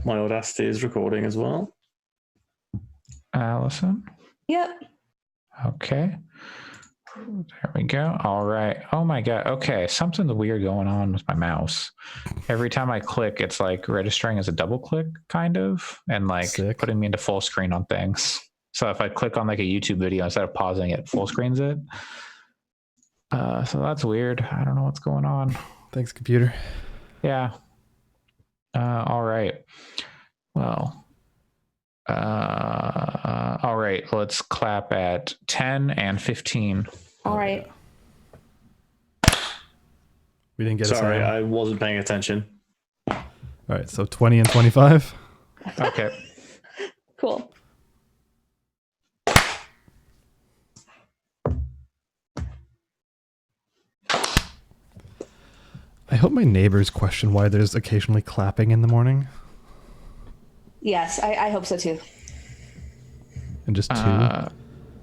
Yep, my Audacity is recording as well. Allyson? Yep. Okay. There we go. All right. Oh my God. Okay. Something weird going on with my mouse. Every time I click, it's like registering as a double click kind of, and like putting me into full screen on things. So if I click on like a YouTube video, instead of pausing it, full screens it. So that's weird. I don't know what's going on. Thanks, computer. Yeah. All right. Well, all right. Let's clap at 10 and 15. All right. We didn't get Sorry, a sound. I wasn't paying attention. All right, so 20 and 25. Okay. Cool. I hope my neighbors question why there's occasionally clapping in the morning. Yes, I hope so too. And just two.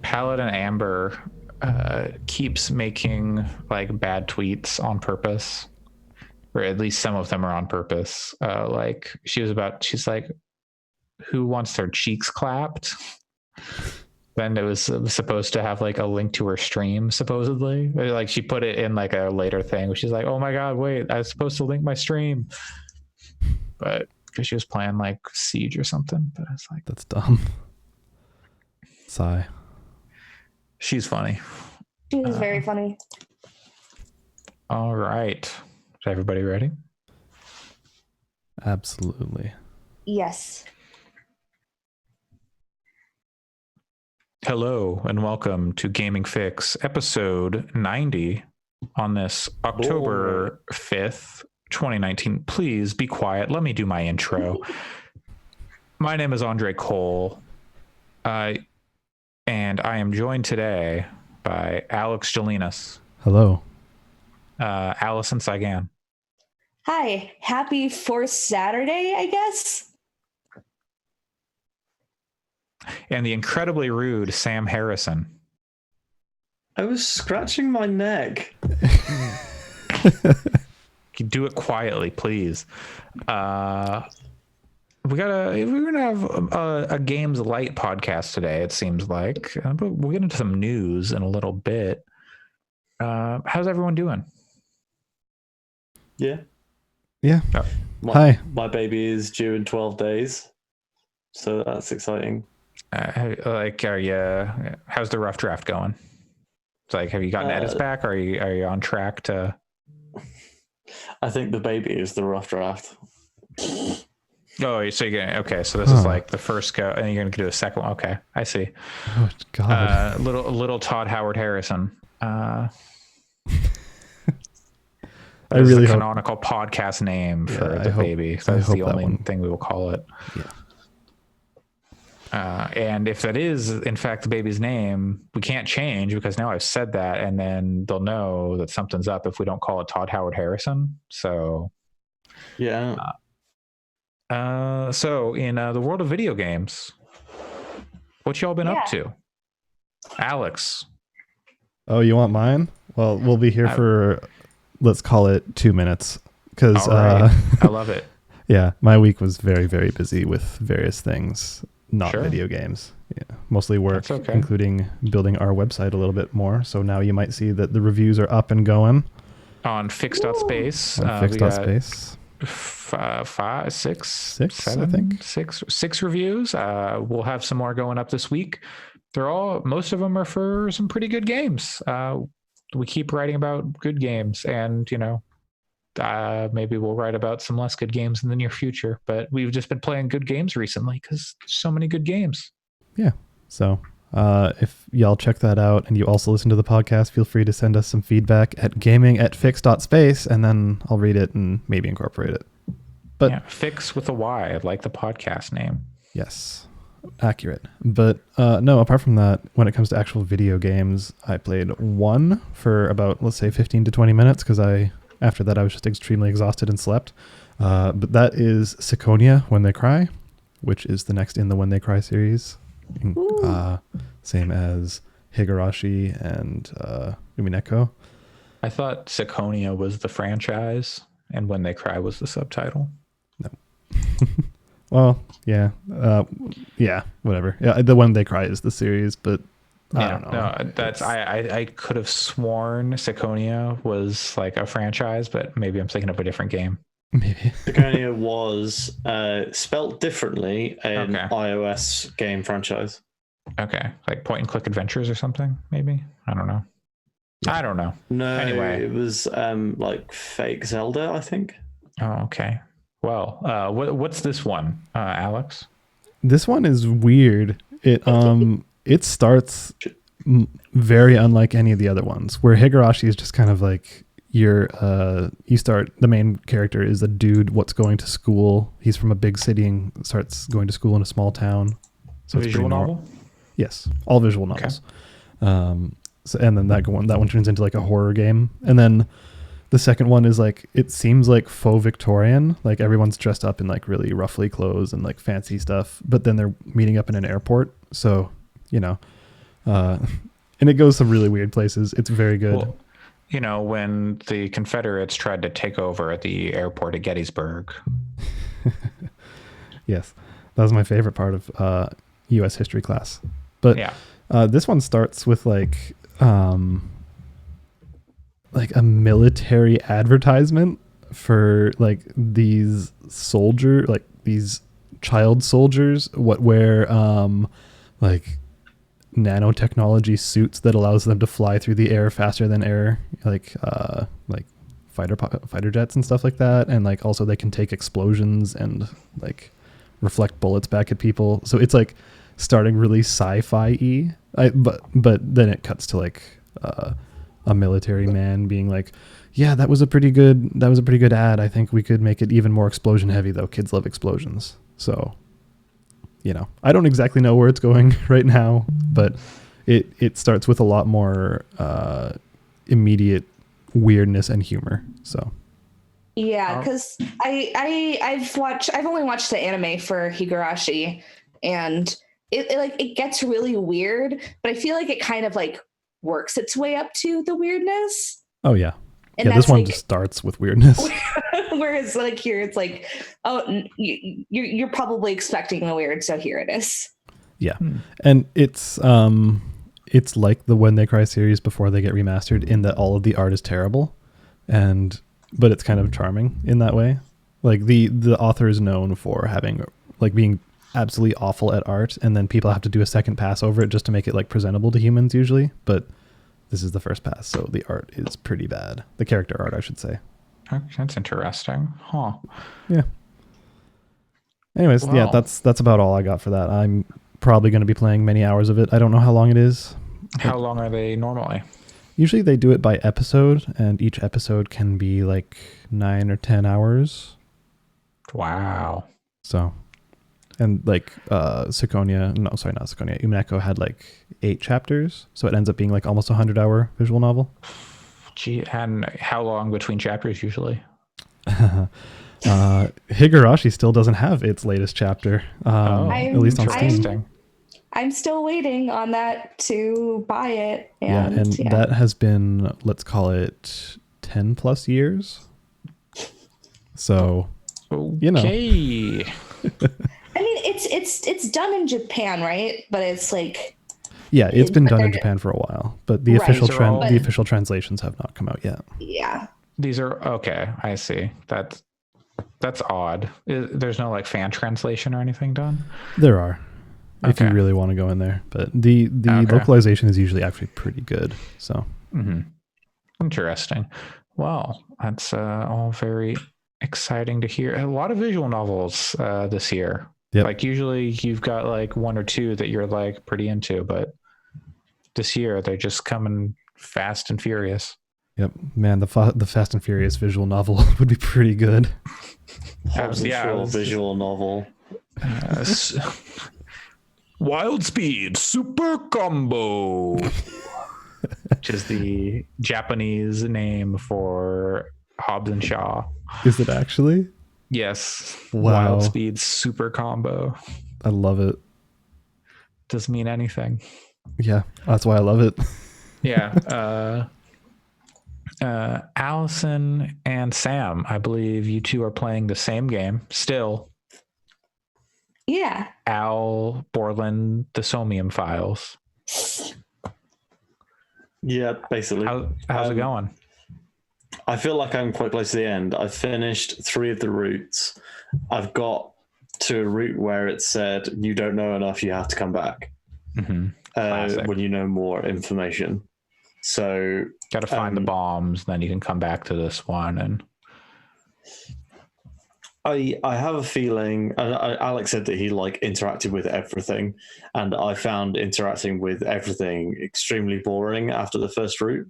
Paladin Amber keeps making like bad tweets on purpose, or at least some of them are on purpose. Like she's like, who wants their cheeks clapped? Then it was supposed to have like a link to her stream, supposedly. Like she put it in like a later thing where she's like, oh my God, wait, I was supposed to link my stream. But because she was playing like Siege or something. But it's like, that's dumb. Sigh. She's funny. She was very funny. All right. Is everybody ready? Absolutely. Yes. Hello and welcome to Gaming Fix episode 90 on this October 5th, 2019. Please be quiet. Let me do my intro. My name is Andre Cole. And I am joined today by Alex Jelinas. Hello. Allyson Saigan. Hi. Happy 4th Saturday, I guess. And the incredibly rude Sam Harrison. I was scratching my neck. You do it quietly, please. We're gonna have a games light podcast today. It seems like, but we'll get into some news in a little bit. How's everyone doing? Yeah. Oh. Hi. My baby is due in 12 days, so that's exciting. How's the rough draft going? It's like, have you gotten edits back? Or are you on track to? I think the baby is the rough draft. Oh, so you're gonna, okay. So this is like the first go, and you're gonna do a second one. Okay, I see. Oh God. Little Todd Howard Harrison. I really the hope canonical podcast name for the baby. That's the only thing we will call it. Yeah. And if that is in fact the baby's name, we can't change because now I've said that, and then they'll know that something's up if we don't call it Todd Howard Harrison. So yeah. So in the world of video games, what y'all been up to? Alex. Oh, you want mine? Well, we'll be here for, let's call it 2 minutes. Because right. I love it. Yeah, my week was very, very busy with various things. Not Sure. video games. Yeah, mostly work, Okay. including building our website a little bit more. So now you might see that the reviews are up and going. On Fix.space. On Fix.space. Six reviews. We'll have some more going up this week. Most of them are for some pretty good games. We keep writing about good games, and maybe we'll write about some less good games in the near future, but we've just been playing good games recently because there's so many good games. Yeah. So if y'all check that out and you also listen to the podcast, feel free to send us some feedback at gaming@fix.space, and then I'll read it and maybe incorporate it. But yeah, Fix with a Y, like the podcast name. Yes. Accurate. But no, apart from that, when it comes to actual video games, I played one for about, let's say, 15 to 20 minutes because after that, I was just extremely exhausted and slept. But that is Ciconia, When They Cry, which is the next in the When They Cry series. Same as Higurashi and Umineko. I thought Ciconia was the franchise and When They Cry was the subtitle. No. Well, yeah. Yeah, whatever. Yeah, the When They Cry is the series, but I don't know. No, that's I could have sworn Ciconia was like a franchise, but maybe I'm thinking of a different game. Maybe. Ciconia was spelt differently in Okay. iOS game franchise. Okay, like point and click adventures or something, maybe. I don't know. I don't know. No, Anyway. it was like fake Zelda, I think. Oh, okay. Well, what's this one, Alex? This one is weird. It starts very unlike any of the other ones, where Higurashi is just kind of like the main character is a dude what's going to school. He's from a big city and starts going to school in a small town. So it's Visual pretty novel? Yes, all visual novels. So and then that one turns into like a horror game, and then the second one is like, it seems like faux Victorian, like everyone's dressed up in like really roughly clothes and like fancy stuff, but then they're meeting up in an airport. So, and it goes some really weird places. It's very good. Well, when the Confederates tried to take over at the airport at Gettysburg. Yes, that was my favorite part of U.S. history class. But Yeah. This one starts with like a military advertisement for like these child soldiers what wear like nanotechnology suits that allows them to fly through the air faster than air, like fighter jets and stuff like that, and like also they can take explosions and like reflect bullets back at people. So it's like starting really sci-fi-y, but then it cuts to like a military man being like, yeah, that was a pretty good ad. I think we could make it even more explosion heavy though. Kids love explosions. So, I don't exactly know where it's going right now, but it starts with a lot more immediate weirdness and humor. So Yeah, because I've only watched the anime for Higurashi, and it gets really weird, but I feel like it kind of like works its way up to the weirdness. Oh yeah. And Yeah, this one like, just starts with weirdness. Whereas like here it's like, oh, you're probably expecting the weird, so here it is. Yeah. And it's like the When They Cry series before they get remastered, in that all of the art is terrible, but it's kind of charming in that way. Like the author is known for being absolutely awful at art, and then people have to do a second pass over it just to make it like presentable to humans usually, but this is the first pass, so the art is pretty bad. The character art, I should say. That's interesting. Huh. Yeah. Anyways, Wow. yeah, that's about all I got for that. I'm probably going to be playing many hours of it. I don't know how long it is. How long are they normally? Usually they do it by episode, and each episode can be like 9 or 10 hours. Wow. So, and like Umineko had like 8 chapters, so it ends up being like almost 100-hour visual novel. Gee, and how long between chapters usually? Higurashi still doesn't have its latest chapter, at least on Steam. I'm still waiting on that to buy it. And that has been, let's call it 10 plus years. So, Okay. I mean, it's done in Japan, right? But it's like, yeah, it's been done in Japan for a while, but the Right. official translations have not come out yet. yeah. These are okay. I see. That's odd. There's no like fan translation or anything done. There are, if you Okay. really want to go in there, but the localization is usually actually pretty good. So Interesting. Well, that's all very exciting to hear. A lot of visual novels this year. Yep. Like usually you've got like 1 or 2 that you're like pretty into, but this year they're just coming fast and furious. Yep, man, the Fast and Furious visual novel would be pretty good. Visual novel. Wild Speed Super Combo, which is the Japanese name for Hobbs and Shaw. Is it actually? Yes. Wow. Wild Speed Super Combo. I love it. Doesn't mean anything. Yeah, that's why I love it. Yeah. Allyson and Sam, I believe you two are playing the same game still. Yeah. Al Borland, the Somnium Files. Yeah, basically. How's it going? I feel like I'm quite close to the end. I've finished 3 of the routes. I've got to a route where it said, you don't know enough, you have to come back. When you know more information. So got to find the bombs, then you can come back to this one. And I have a feeling, Alex said that he like interacted with everything, and I found interacting with everything extremely boring after the first route.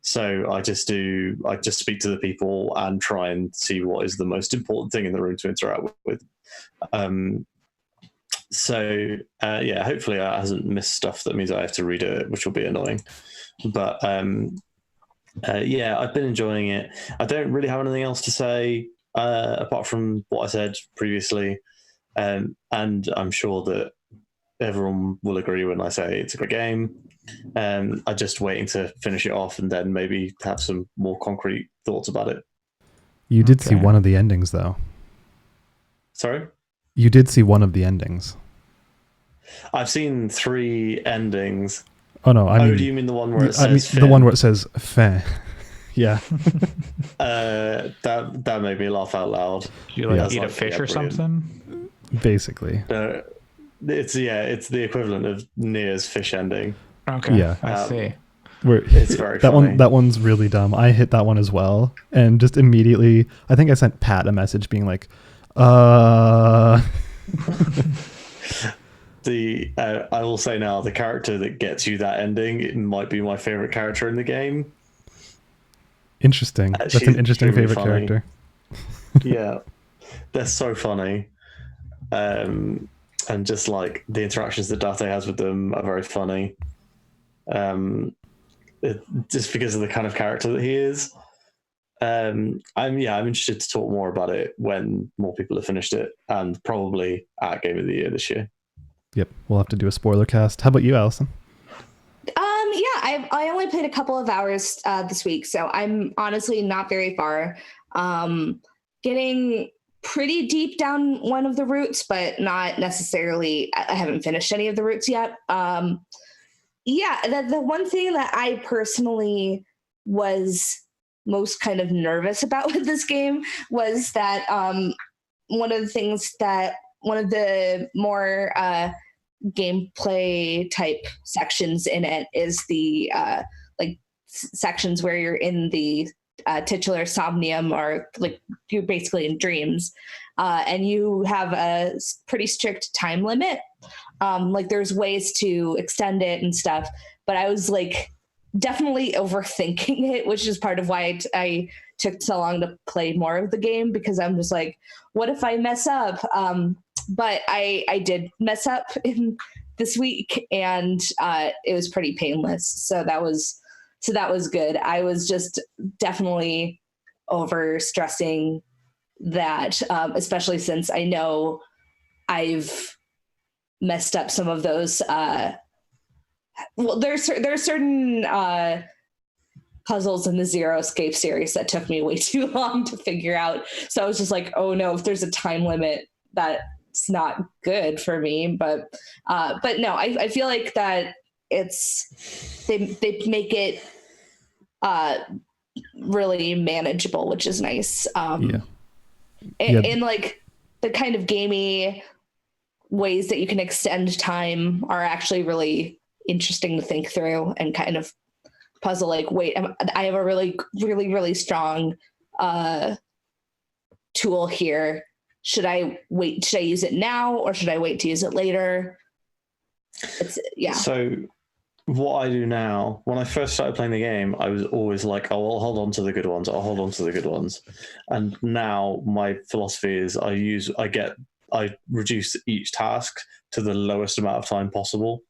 So I just speak to the people and try and see what is the most important thing in the room to interact with. Yeah, hopefully I hasn't missed stuff that means I have to read it, which will be annoying. But yeah, I've been enjoying it. I don't really have anything else to say apart from what I said previously, and I'm sure that everyone will agree when I say it's a great game. I'm just waiting to finish it off and then maybe have some more concrete thoughts about it. You did see one of the endings, though. Sorry? You did see one of the endings. I've seen 3 endings. Oh no! I mean, do you mean the one where it says the one where it says "fin"? Yeah. That made me laugh out loud. You eat a fish or something? Basically. It's the equivalent of Nia's fish ending. Okay. Yeah. I see. It's very funny. That one's really dumb. I hit that one as well, and just immediately, I think I sent Pat a message being like, I will say now, the character that gets you that ending, it might be my favorite character in the game. Interesting. That's an interesting favorite funny. character. Yeah, they're so funny, and just like the interactions that Date has with them are very funny. Just because of the kind of character that he is. I'm interested to talk more about it when more people have finished it, and probably at Game of the Year this year. Yep, we'll have to do a spoiler cast. How about you, Allyson? Yeah, I only played a couple of hours this week, so I'm honestly not very far. Getting pretty deep down one of the routes, but not necessarily. I haven't finished any of the routes yet. The one thing that I personally was most kind of nervous about with this game was that one of the more gameplay type sections in it is the sections where you're in the titular somnium, or like you're basically in dreams, and you have a pretty strict time limit. Like there's ways to extend it and stuff, but I was like definitely overthinking it, which is part of why I took so long to play more of the game, because I'm just like, what if I mess up? But I did mess up in this week, and it was pretty painless. So that was good. I was just definitely over stressing that, especially since I know I've messed up some of those. There's certain puzzles in the Zero Escape series that took me way too long to figure out. So I was just like, oh no, if there's a time limit, that's not good for me. But no, I feel like that they make it really manageable, which is nice. And like the kind of gamey ways that you can extend time are actually really interesting to think through and kind of puzzle, like, wait, I have a really, really, really strong tool here. Should I wait? Should I use it now, or should I wait to use it later? So what I do now, when I first started playing the game, I was always like, oh, I'll hold on to the good ones. I'll hold on to the good ones. And now my philosophy is I reduce each task to the lowest amount of time possible,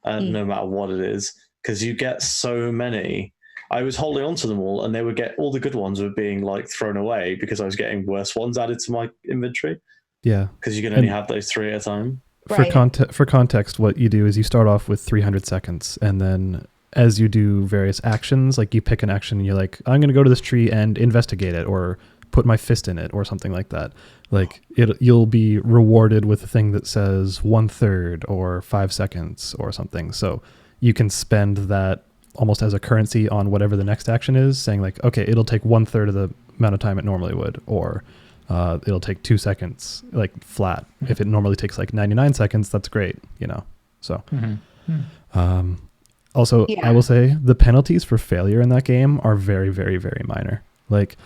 no matter what it is, because you get so many. I was holding on to them all, and all the good ones were being like thrown away because I was getting worse ones added to my inventory. Yeah, because you can only have those 3 at a time. Right. For context, what you do is you start off with 300 seconds, and then as you do various actions, like you pick an action and you're like, I'm going to go to this tree and investigate it, or put my fist in it or something like that. Like you'll be rewarded with a thing that says 1/3 or 5 seconds or something. So you can spend that almost as a currency on whatever the next action is, saying like, okay, it'll take 1/3 of the amount of time it normally would, or it'll take 2 seconds, like flat. If it normally takes like 99 seconds, that's great, you know? So, also, I will say the penalties for failure in that game are very, very, very minor. Like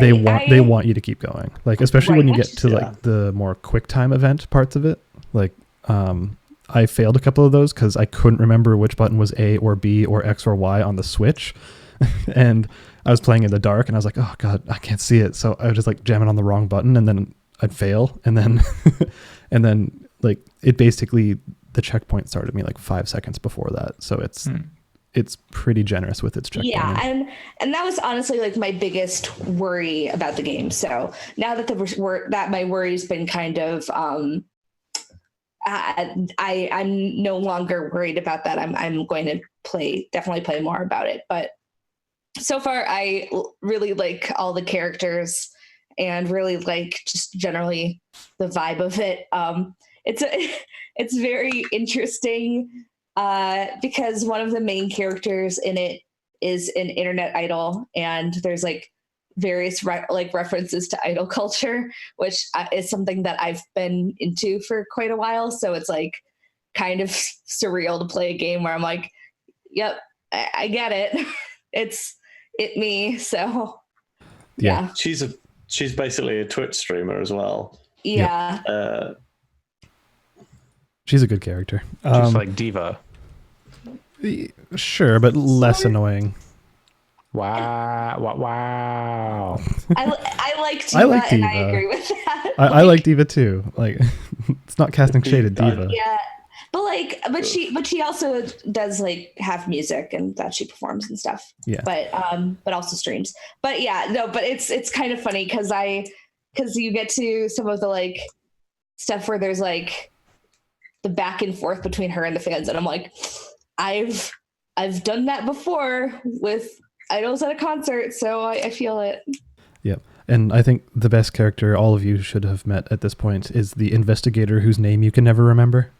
they want you to keep going. Like, especially when you get to like the more quick time event parts of it. Like, I failed a couple of those because I couldn't remember which button was A or B or X or Y on the Switch. And I was playing in the dark and I was like, oh God, I can't see it. So I was just like jamming on the wrong button and then I'd fail. And then, and then like it basically, the checkpoint started me like 5 seconds before that. So it's pretty generous with its checkpoint. Yeah. And that was honestly like my biggest worry about the game. So now that that my worry's been kind of, I'm no longer worried about that. I'm going to definitely play more about it. But so far, I really like all the characters and really like just generally the vibe of it. It's very interesting because one of the main characters in it is an internet idol, and there's like various references to idol culture, which is something that I've been into for quite a while. So it's like kind of surreal to play a game where I'm like, yep, I get it. It's me. So yeah. She's basically a Twitch streamer as well. Yeah. Yep. She's a good character. Just like Diva. Sure, but less annoying. Wow. I like Diva, and I agree with that. I like Diva too. Like, it's not casting shade at Diva. Yeah, but she also does like have music and that she performs and stuff. Yeah. But also streams. But yeah, no. But it's kind of funny because you get to some of the like stuff where there's like the back and forth between her and the fans, and I'm like, I've done that before with idols at a concert, so I feel it. Yeah. And I think the best character all of you should have met at this point is the investigator whose name you can never remember.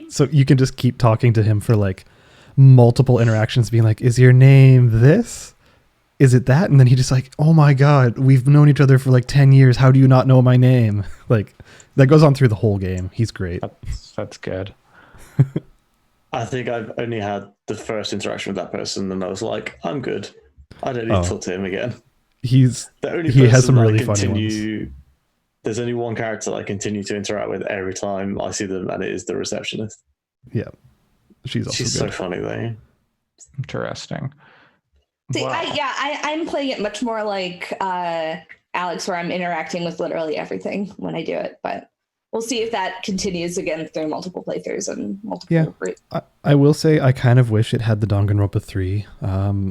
So you can just keep talking to him for like multiple interactions, being like, is your name this? Is it that? And then he just like, oh my God, we've known each other for like 10 years. How do you not know my name? Like, that goes on through the whole game. He's great. That's good. I think I've only had the first interaction with that person, and I was like, I'm good. I don't need to talk to him again. He has some really funny ones. There's only one character that I continue to interact with every time I see them, and it is the receptionist. Yeah. She's so funny, though. Interesting. See, wow. I'm playing it much more like Alex, where I'm interacting with literally everything when I do it, but we'll see if that continues again through multiple playthroughs and multiple. Yeah, I will say I kind of wish it had the Danganronpa 3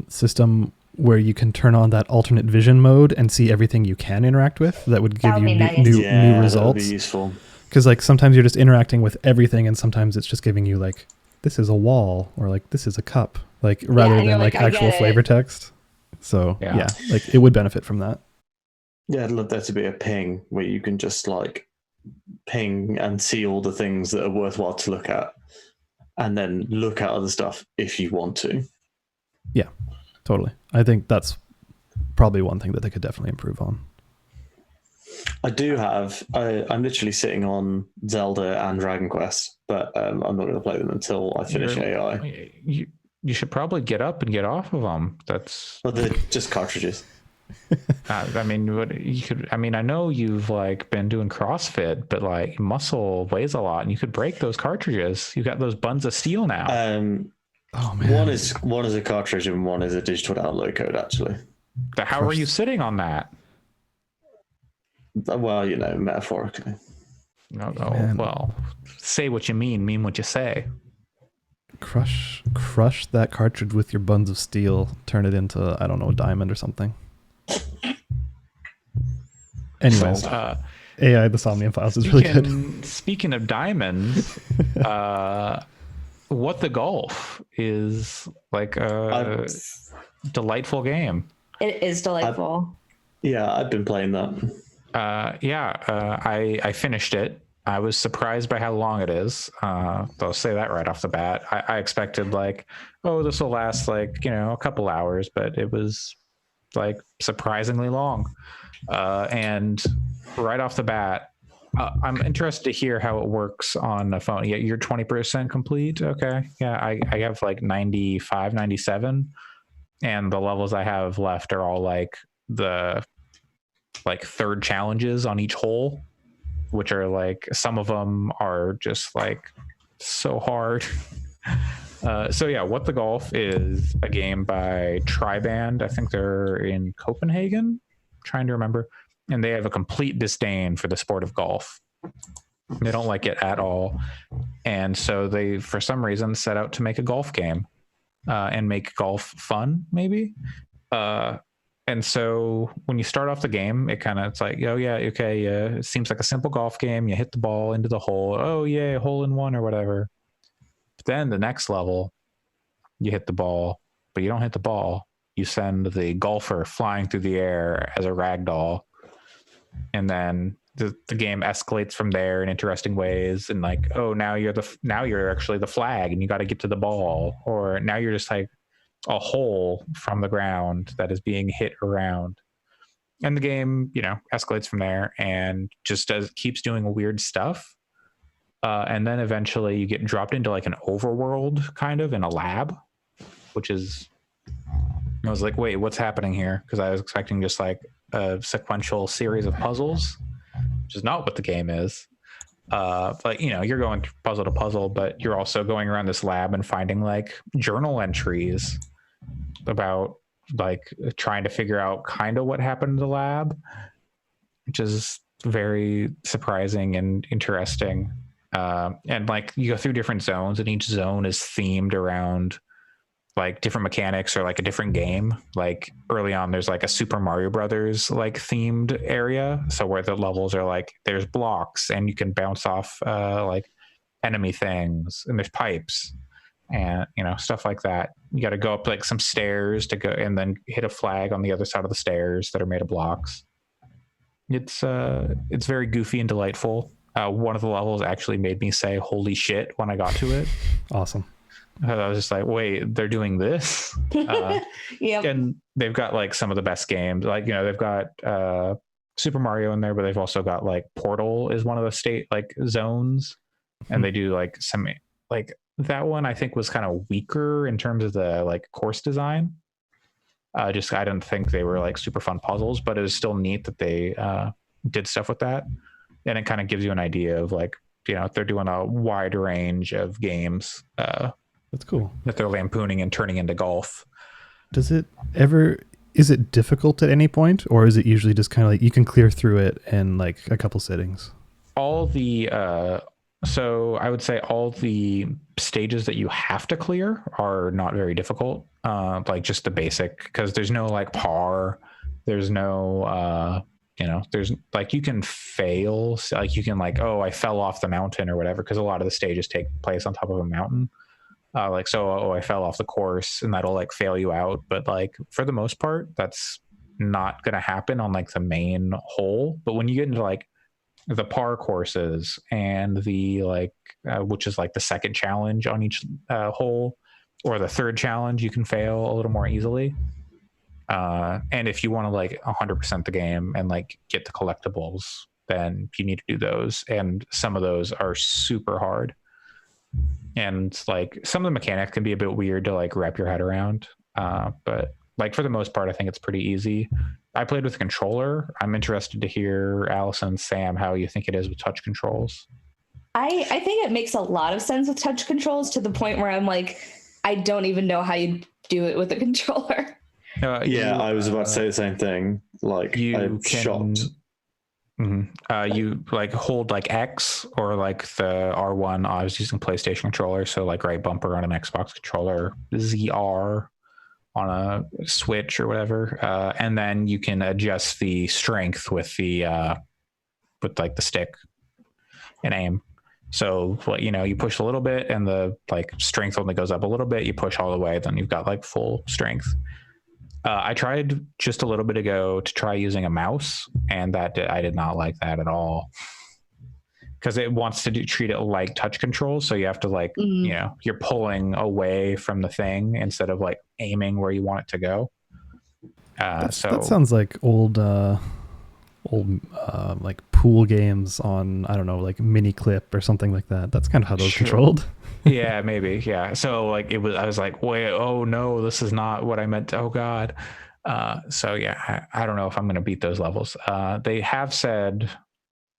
system where you can turn on that alternate vision mode and see everything you can interact with. That would give you new results. That would be useful. Because like sometimes you're just interacting with everything, and sometimes it's just giving you like, this is a wall, or like this is a cup, like rather than like actual flavor text. So yeah, like it would benefit from that. Yeah, I'd love there to be a ping where you can just like ping and see all the things that are worthwhile to look at, and then look at other stuff if you want to. Yeah, totally. I think that's probably one thing that they could definitely improve on. I'm literally sitting on Zelda and Dragon Quest, but I'm not going to play them until I finish AI. You should probably get up and get off of them. Well, they're just cartridges. I mean, I know you've like been doing CrossFit, but like muscle weighs a lot, and you could break those cartridges. You got those buns of steel now. Oh man, one is a cartridge and one is a digital download code. Actually, how are you sitting on that? Well, metaphorically. No. Well, say what you mean what you say. Crush that cartridge with your buns of steel. Turn it into, I don't know, a diamond or something. Anyways, AI the Somnium Files is really good. Speaking of diamonds, What the Golf is like a delightful game. It is delightful. Yeah, I've been playing that. I finished it. I was surprised by how long it is. I'll say that right off the bat. I expected like, oh, this will last like, a couple hours, but it was like surprisingly long. And right off the bat, I'm interested to hear how it works on a phone. Yeah, you're 20% complete. Okay. Yeah, I have like 95, 97. And the levels I have left are all like the third challenges on each hole, which are like, some of them are just like so hard. So yeah, What the Golf is a game by Triband. I think they're in Copenhagen. I'm trying to remember. And they have a complete disdain for the sport of golf. They don't like it at all. And so they, for some reason, set out to make a golf game and make golf fun, maybe. And so when you start off the game, it's like, oh yeah, okay, it seems like a simple golf game. You hit the ball into the hole. Oh yeah, hole in one or whatever. But then the next level, you hit the ball, but you don't hit the ball. You send the golfer flying through the air as a rag doll. And then the game escalates from there in interesting ways. And like, oh, now you're actually the flag and you got to get to the ball. Or now you're just like a hole from the ground that is being hit around. And the game, escalates from there and just keeps doing weird stuff. And then eventually you get dropped into like an overworld kind of in a lab, which is, I was like, wait, what's happening here? Because I was expecting just like a sequential series of puzzles, which is not what the game is. But you're going puzzle to puzzle, but you're also going around this lab and finding like journal entries about like trying to figure out kind of what happened in the lab, which is very surprising and interesting. And like you go through different zones and each zone is themed around like different mechanics or like a different game. Like early on, there's like a Super Mario Brothers like themed area. So where the levels are like, there's blocks and you can bounce off like enemy things and there's pipes and, stuff like that. You got to go up like some stairs to go and then hit a flag on the other side of the stairs that are made of blocks. It's very goofy and delightful. One of the levels actually made me say, holy shit, when I got to it. Awesome. I was just like, wait, they're doing this? Yep. And they've got like some of the best games. Like, they've got Super Mario in there, but they've also got like Portal is one of the state like zones. And they do like some, like that one I think was kind of weaker in terms of the like course design. I didn't think they were like super fun puzzles, but it was still neat that they did stuff with that. And it kind of gives you an idea of like, they're doing a wide range of games. That's cool. That they're lampooning and turning into golf. Is it difficult at any point, or is it usually just kind of like you can clear through it in like a couple sittings? So I would say all the stages that you have to clear are not very difficult. Like just the basic, because there's no like par, there's no there's like you can fail, so like you can like, oh, I fell off the mountain or whatever, because a lot of the stages take place on top of a mountain. I fell off the course, and that'll like fail you out. But like for the most part, that's not going to happen on like the main hole. But when you get into like the par courses and the like, which is like the second challenge on each hole, or the third challenge, you can fail a little more easily. And if you want to like 100% the game and like get the collectibles, then you need to do those. And some of those are super hard. And like some of the mechanics can be a bit weird to like wrap your head around. But like for the most part, I think it's pretty easy. I played with a controller. I'm interested to hear Allyson and Sam how you think it is with touch controls. I think it makes a lot of sense with touch controls, to the point where I'm like, I don't even know how you do it with a controller. I was about to say the same thing. Like, I'm shocked. Mm-hmm. You like hold like X or like the R1. I was using PlayStation controller, so like right bumper on an Xbox controller, ZR on a Switch or whatever, and then you can adjust the strength with the with the stick and aim. So you push a little bit and the like strength only goes up a little bit. You push all the way, then you've got like full strength. I tried just a little bit ago to try using a mouse, and I did not like that at all, because it wants to treat it like touch controls. So you have to like, you're pulling away from the thing instead of like aiming where you want it to go. That sounds like old like pool games on, I don't know, like Mini Clip or something like that. That's kind of how those controlled. Yeah, maybe. Yeah. So like I was like, wait, oh no, this is not what I meant. Oh God. So yeah, I don't know if I'm going to beat those levels. They have said,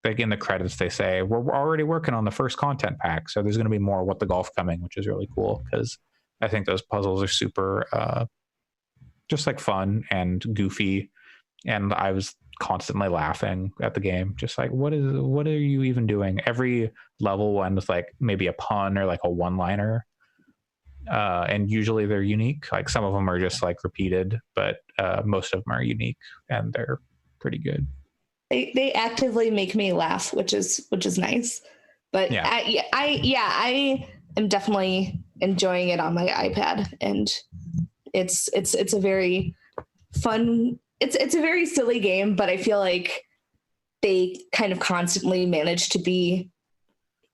like in the credits, they say we're already working on the first content pack. So there's going to be more What the Golf coming, which is really cool, because I think those puzzles are super, just like fun and goofy. And I was constantly laughing at the game, just like, what are you even doing? Every level will end with like maybe a pun or like a one-liner, and usually they're unique. Like some of them are just like repeated, but most of them are unique and they're pretty good. They actively make me laugh, which is nice. But yeah, I am definitely enjoying it on my iPad, and it's a very fun. It's a very silly game, but I feel like they kind of constantly manage to be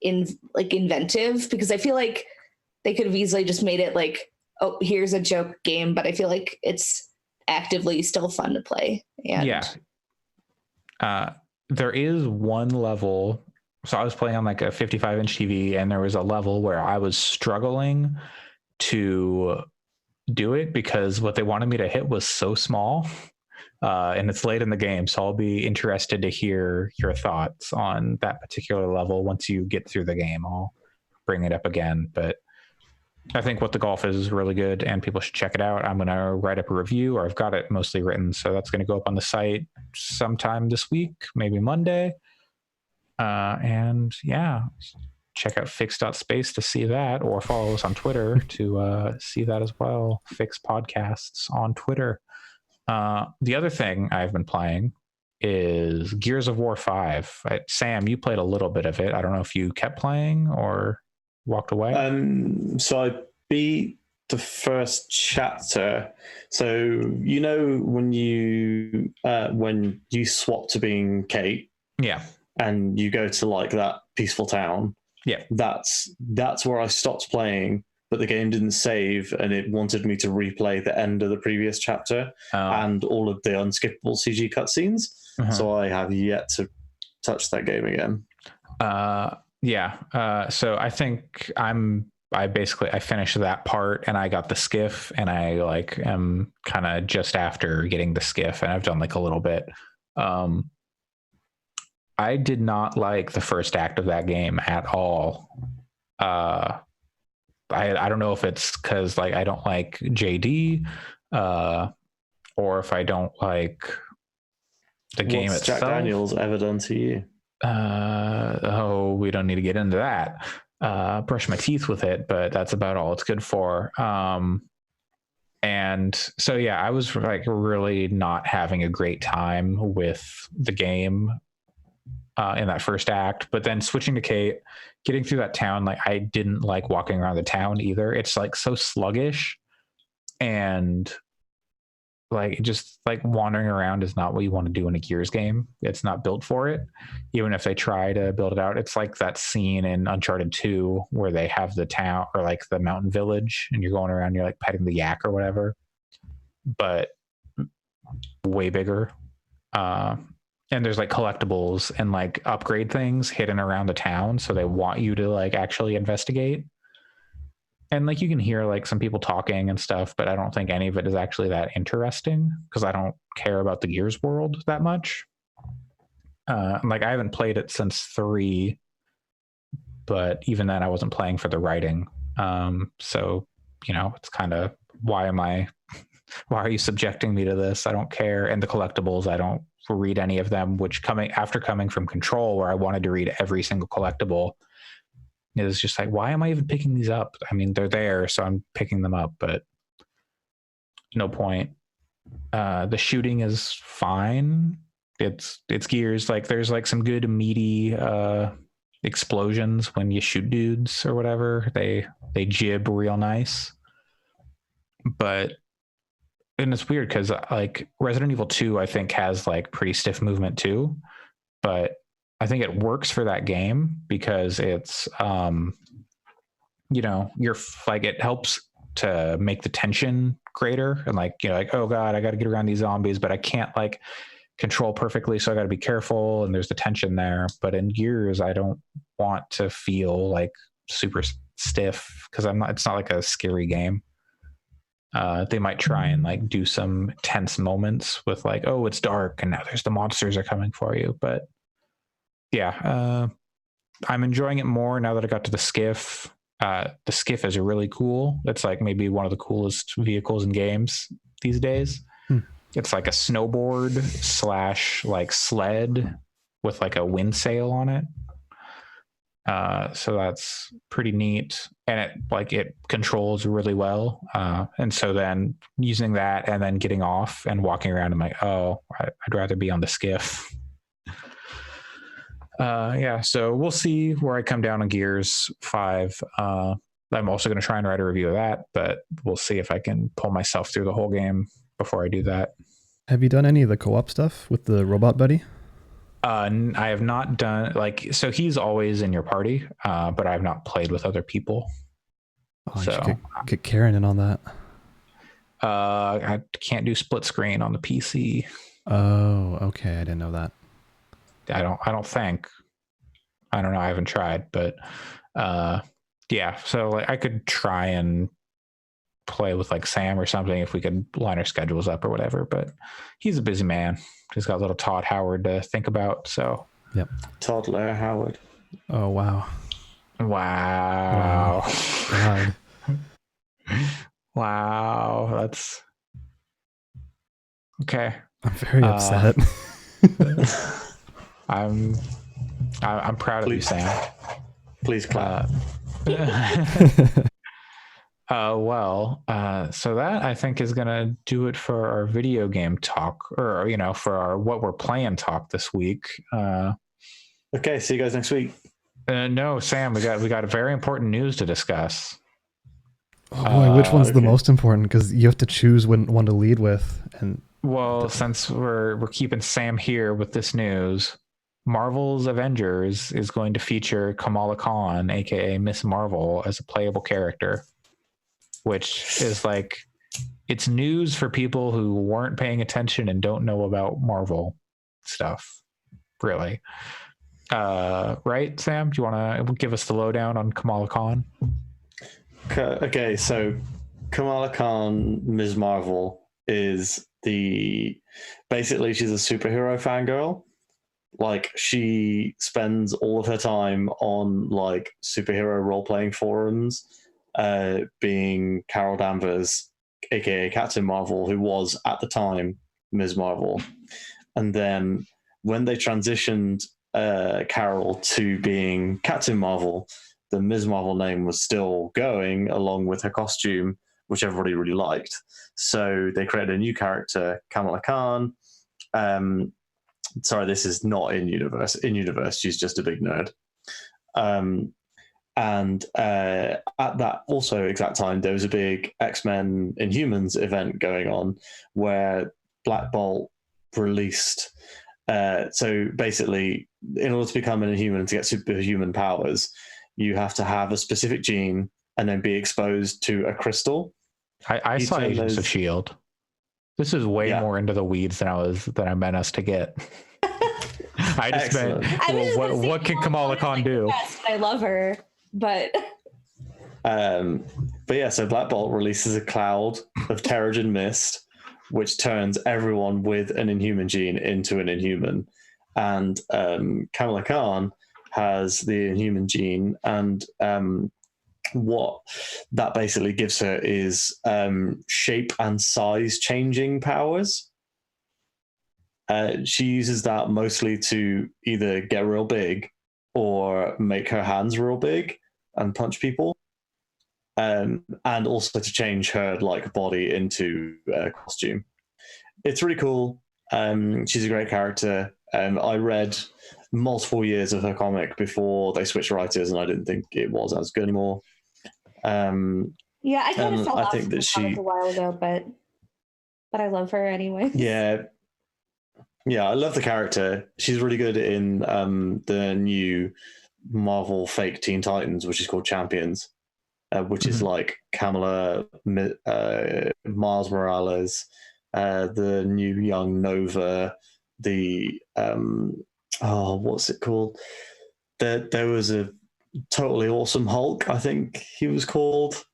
inventive, because I feel like they could have easily just made it like, oh, here's a joke game, but I feel like it's actively still fun to play. And there is one level. So I was playing on like a 55-inch TV, and there was a level where I was struggling to do it because what they wanted me to hit was so small. And it's late in the game, so I'll be interested to hear your thoughts on that particular level. Once you get through the game, I'll bring it up again. But I think What the Golf is really good, and people should check it out. I'm going to write up a review, or I've got it mostly written, so that's going to go up on the site sometime this week, maybe Monday. And yeah, check out fix.space to see that, or follow us on Twitter to see that as well. Fix Podcasts on Twitter. The other thing I've been playing is Gears of War 5. Sam, you played a little bit of it. I don't know if you kept playing or walked away. So I beat the first chapter. So you know when you swap to being Kate, yeah, and you go to like that peaceful town, yeah, that's where I stopped playing. But the game didn't save, and it wanted me to replay the end of the previous chapter and all of the unskippable CG cutscenes. So I have yet to touch that game again. So I think I finished that part, and I got the skiff, and I like am kind of just after getting the skiff, and I've done like a little bit. I did not like the first act of that game at all. I don't know if it's because like I don't like JD, or if I don't like the game itself. Jack Daniels ever done to you? We don't need to get into that. Brush my teeth with it, but that's about all it's good for. And so yeah, I was like really not having a great time with the game in that first act. But then switching to Kate, getting through that town, like I didn't like walking around the town either. It's like so sluggish, and like just like wandering around is not what you want to do in a Gears game. It's not built for it, even if they try to build it out. It's like that scene in Uncharted 2 where they have the town, or like the mountain village, and you're going around, you're like petting the yak or whatever, but way bigger. And there's like collectibles and like upgrade things hidden around the town, so they want you to like actually investigate. And like you can hear like some people talking and stuff, but I don't think any of it is actually that interesting, because I don't care about the Gears world that much. Like I haven't played it since 3, but even then I wasn't playing for the writing. So it's kind of, why are you subjecting me to this? I don't care. And the collectibles, I don't read any of them, which coming from Control, where I wanted to read every single collectible, it was just like, why am I even picking these up? I mean, they're there, so I'm picking them up, but no point. The shooting is fine. It's Gears. Like there's like some good meaty explosions when you shoot dudes or whatever. They jib real nice. But and it's weird because like Resident Evil 2, I think has like pretty stiff movement too, but I think it works for that game because it's, you're like, it helps to make the tension greater and like, like, oh God, I got to get around these zombies, but I can't like control perfectly. So I got to be careful. And there's the tension there. But in Gears, I don't want to feel like super stiff because it's not like a scary game. They might try and like do some tense moments with like, oh, it's dark and now there's the monsters are coming for you. But yeah, I'm enjoying it more now that I got to the skiff. The skiff is really cool. It's like maybe one of the coolest vehicles in games these days. It's like a snowboard / like sled with like a wind sail on it. So that's pretty neat. And it controls really well. And so then using that and then getting off and walking around, I'm like, oh, I'd rather be on the skiff. Yeah, so we'll see where I come down on Gears 5. I'm also going to try and write a review of that, but we'll see if I can pull myself through the whole game before I do that. Have you done any of the co-op stuff with the robot buddy? I have not done so he's always in your party, but I have not played with other people. Oh, so you should get Karen in on that. I can't do split screen on the PC. Oh, okay. I didn't know that. I don't think. I don't know. I haven't tried, but yeah. So like I could try and play with like Sam or something if we could line our schedules up or whatever. But he's a busy man. He's got little Todd Howard to think about. So yep. Toddler Howard. Oh wow. Wow. God. Wow. That's okay. I'm very upset. I'm proud of you, Sam. Please clap. So that I think is gonna do it for our video game talk, or for our what we're playing talk this week. Okay, see you guys next week. No, Sam, we got a very important news to discuss. Oh boy, which one's the most important? Because you have to choose one to lead with, and since we're keeping Sam here with this news, Marvel's Avengers is going to feature Kamala Khan, aka Miss Marvel, as a playable character, which is like, it's news for people who weren't paying attention and don't know about Marvel stuff, really. Right, Sam? Do you want to give us the lowdown on Kamala Khan? Okay, so Kamala Khan, Ms. Marvel, is basically she's a superhero fangirl. Like, she spends all of her time on like superhero role-playing forums, being Carol Danvers, aka Captain Marvel, who was at the time Ms. Marvel. And then when they transitioned Carol to being Captain Marvel, the Ms. Marvel name was still going along with her costume, which everybody really liked. So they created a new character, Kamala Khan. Sorry, this is not in universe. In universe, she's just a big nerd. And at that also exact time, there was a big X-Men Inhumans event going on where Black Bolt released. So basically, in order to become an Inhuman, to get superhuman powers, you have to have a specific gene and then be exposed to a crystal. I saw Agents of S.H.I.E.L.D. This is way more into the weeds than I meant us to get. I just meant, what can Kamala Khan do? Yes, I love her, but yeah, so Black Bolt releases a cloud of Terrigen mist, which turns everyone with an Inhuman gene into an Inhuman. And Kamala Khan has the Inhuman gene, and what that basically gives her is shape and size changing powers. She uses that mostly to either get real big or make her hands real big and punch people, and also to change her like body into a costume. It's really cool. She's a great character. I read multiple years of her comic before they switched writers, and I didn't think it was as good anymore. Yeah, I kind of fell off that a while ago, but but I love her anyway. Yeah, I love the character. She's really good in the new Marvel fake Teen Titans, which is called Champions, which is like Kamala, Miles Morales, the new young Nova, the what's it called? There was a totally awesome Hulk, I think he was called.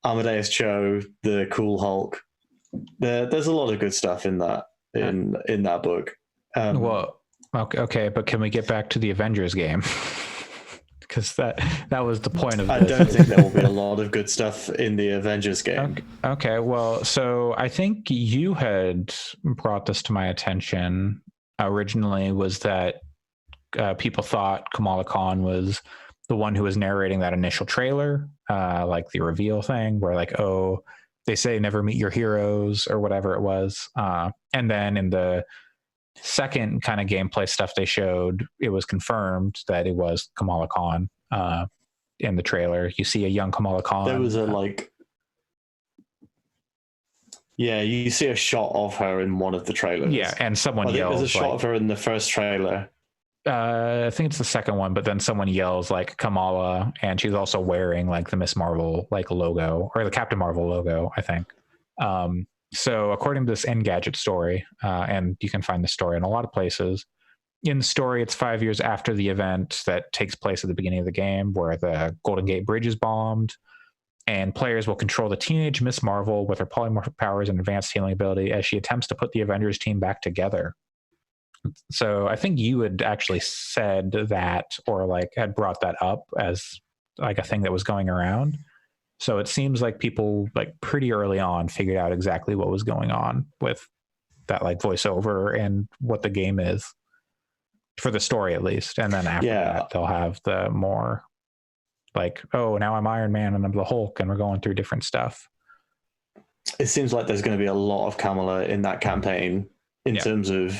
Amadeus Cho, the cool Hulk. There's a lot of good stuff in that in that book. Well, okay, but can we get back to the Avengers game? Because that was the point of this. I don't think there will be a lot of good stuff in the Avengers game. Okay, well, so I think you had brought this to my attention originally, was that people thought Kamala Khan was the one who was narrating that initial trailer, like the reveal thing where like, oh, they say never meet your heroes or whatever it was. And then in the second kind of gameplay stuff they showed, it was confirmed that it was Kamala Khan in the trailer. You see a young Kamala Khan. There was you see a shot of her in one of the trailers. Yeah, and someone yells. There's a shot of her in the first trailer. I think it's the second one, but then someone yells like Kamala, and she's also wearing like the Miss Marvel like logo, or the Captain Marvel logo, I think. So according to this Engadget story, and you can find the story in a lot of places, in the story it's 5 years after the event that takes place at the beginning of the game where the Golden Gate Bridge is bombed, and players will control the teenage Miss Marvel with her polymorphic powers and advanced healing ability as she attempts to put the Avengers team back together. So I think you had actually said that, or like had brought that up as like a thing that was going around. So it seems like people like pretty early on figured out exactly what was going on with that like voiceover and what the game is for the story, at least. And then after that, they'll have the more like, oh, now I'm Iron Man and I'm the Hulk and we're going through different stuff. It seems like there's going to be a lot of Kamala in that campaign. In terms of,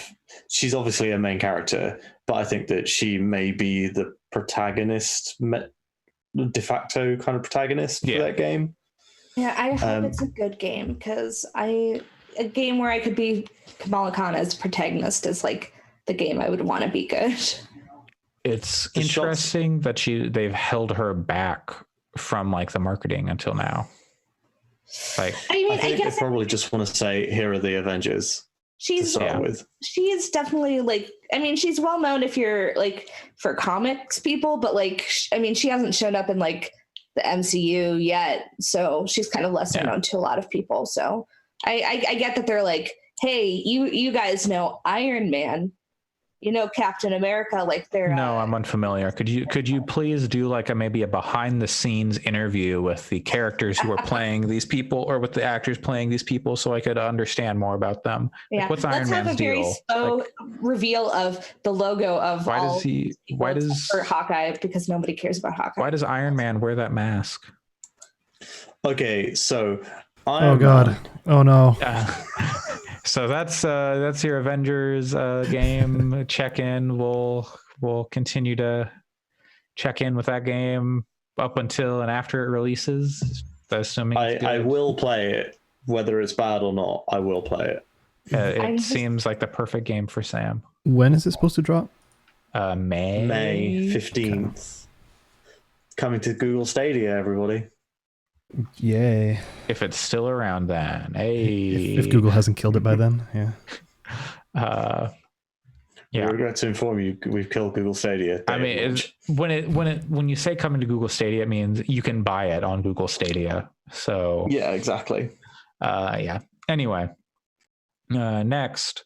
she's obviously a main character, but I think that she may be the protagonist, de facto kind of protagonist for that game. Yeah, I hope it's a good game, because a game where I could be Kamala Khan as protagonist is like the game I would want to be good. It's interesting that they've held her back from like the marketing until now. Like, I think they probably just want to say, here are the Avengers. She is definitely like, I mean, she's well known if you're like for comics people, but like, I mean, she hasn't shown up in like the MCU yet, so she's kind of lesser known to a lot of people. So I get that they're like, hey, you guys know Iron Man, you know Captain America, like they're no, I'm unfamiliar. Could you please do like maybe a behind the scenes interview with the characters who are playing these people, or with the actors playing these people, so I could understand more about them? Yeah, like, what's Iron Man's deal? Let's have a very slow reveal of the logo of why does Hawkeye, because nobody cares about Hawkeye. Why does Iron Man wear that mask? Okay, so oh god, oh no. So that's your Avengers game check-in. We'll continue to check in with that game up until and after it releases. Assuming I will play it, whether it's bad or not. I will play it. It seems like the perfect game for Sam. When is it supposed to drop? May 15th. Coming to Google Stadia, everybody. Yay. If it's still around then. Hey. If Google hasn't killed it by then, yeah. We regret to inform you, we've killed Google Stadia. I mean, when you say coming to Google Stadia, it means you can buy it on Google Stadia. So yeah, exactly. Anyway, next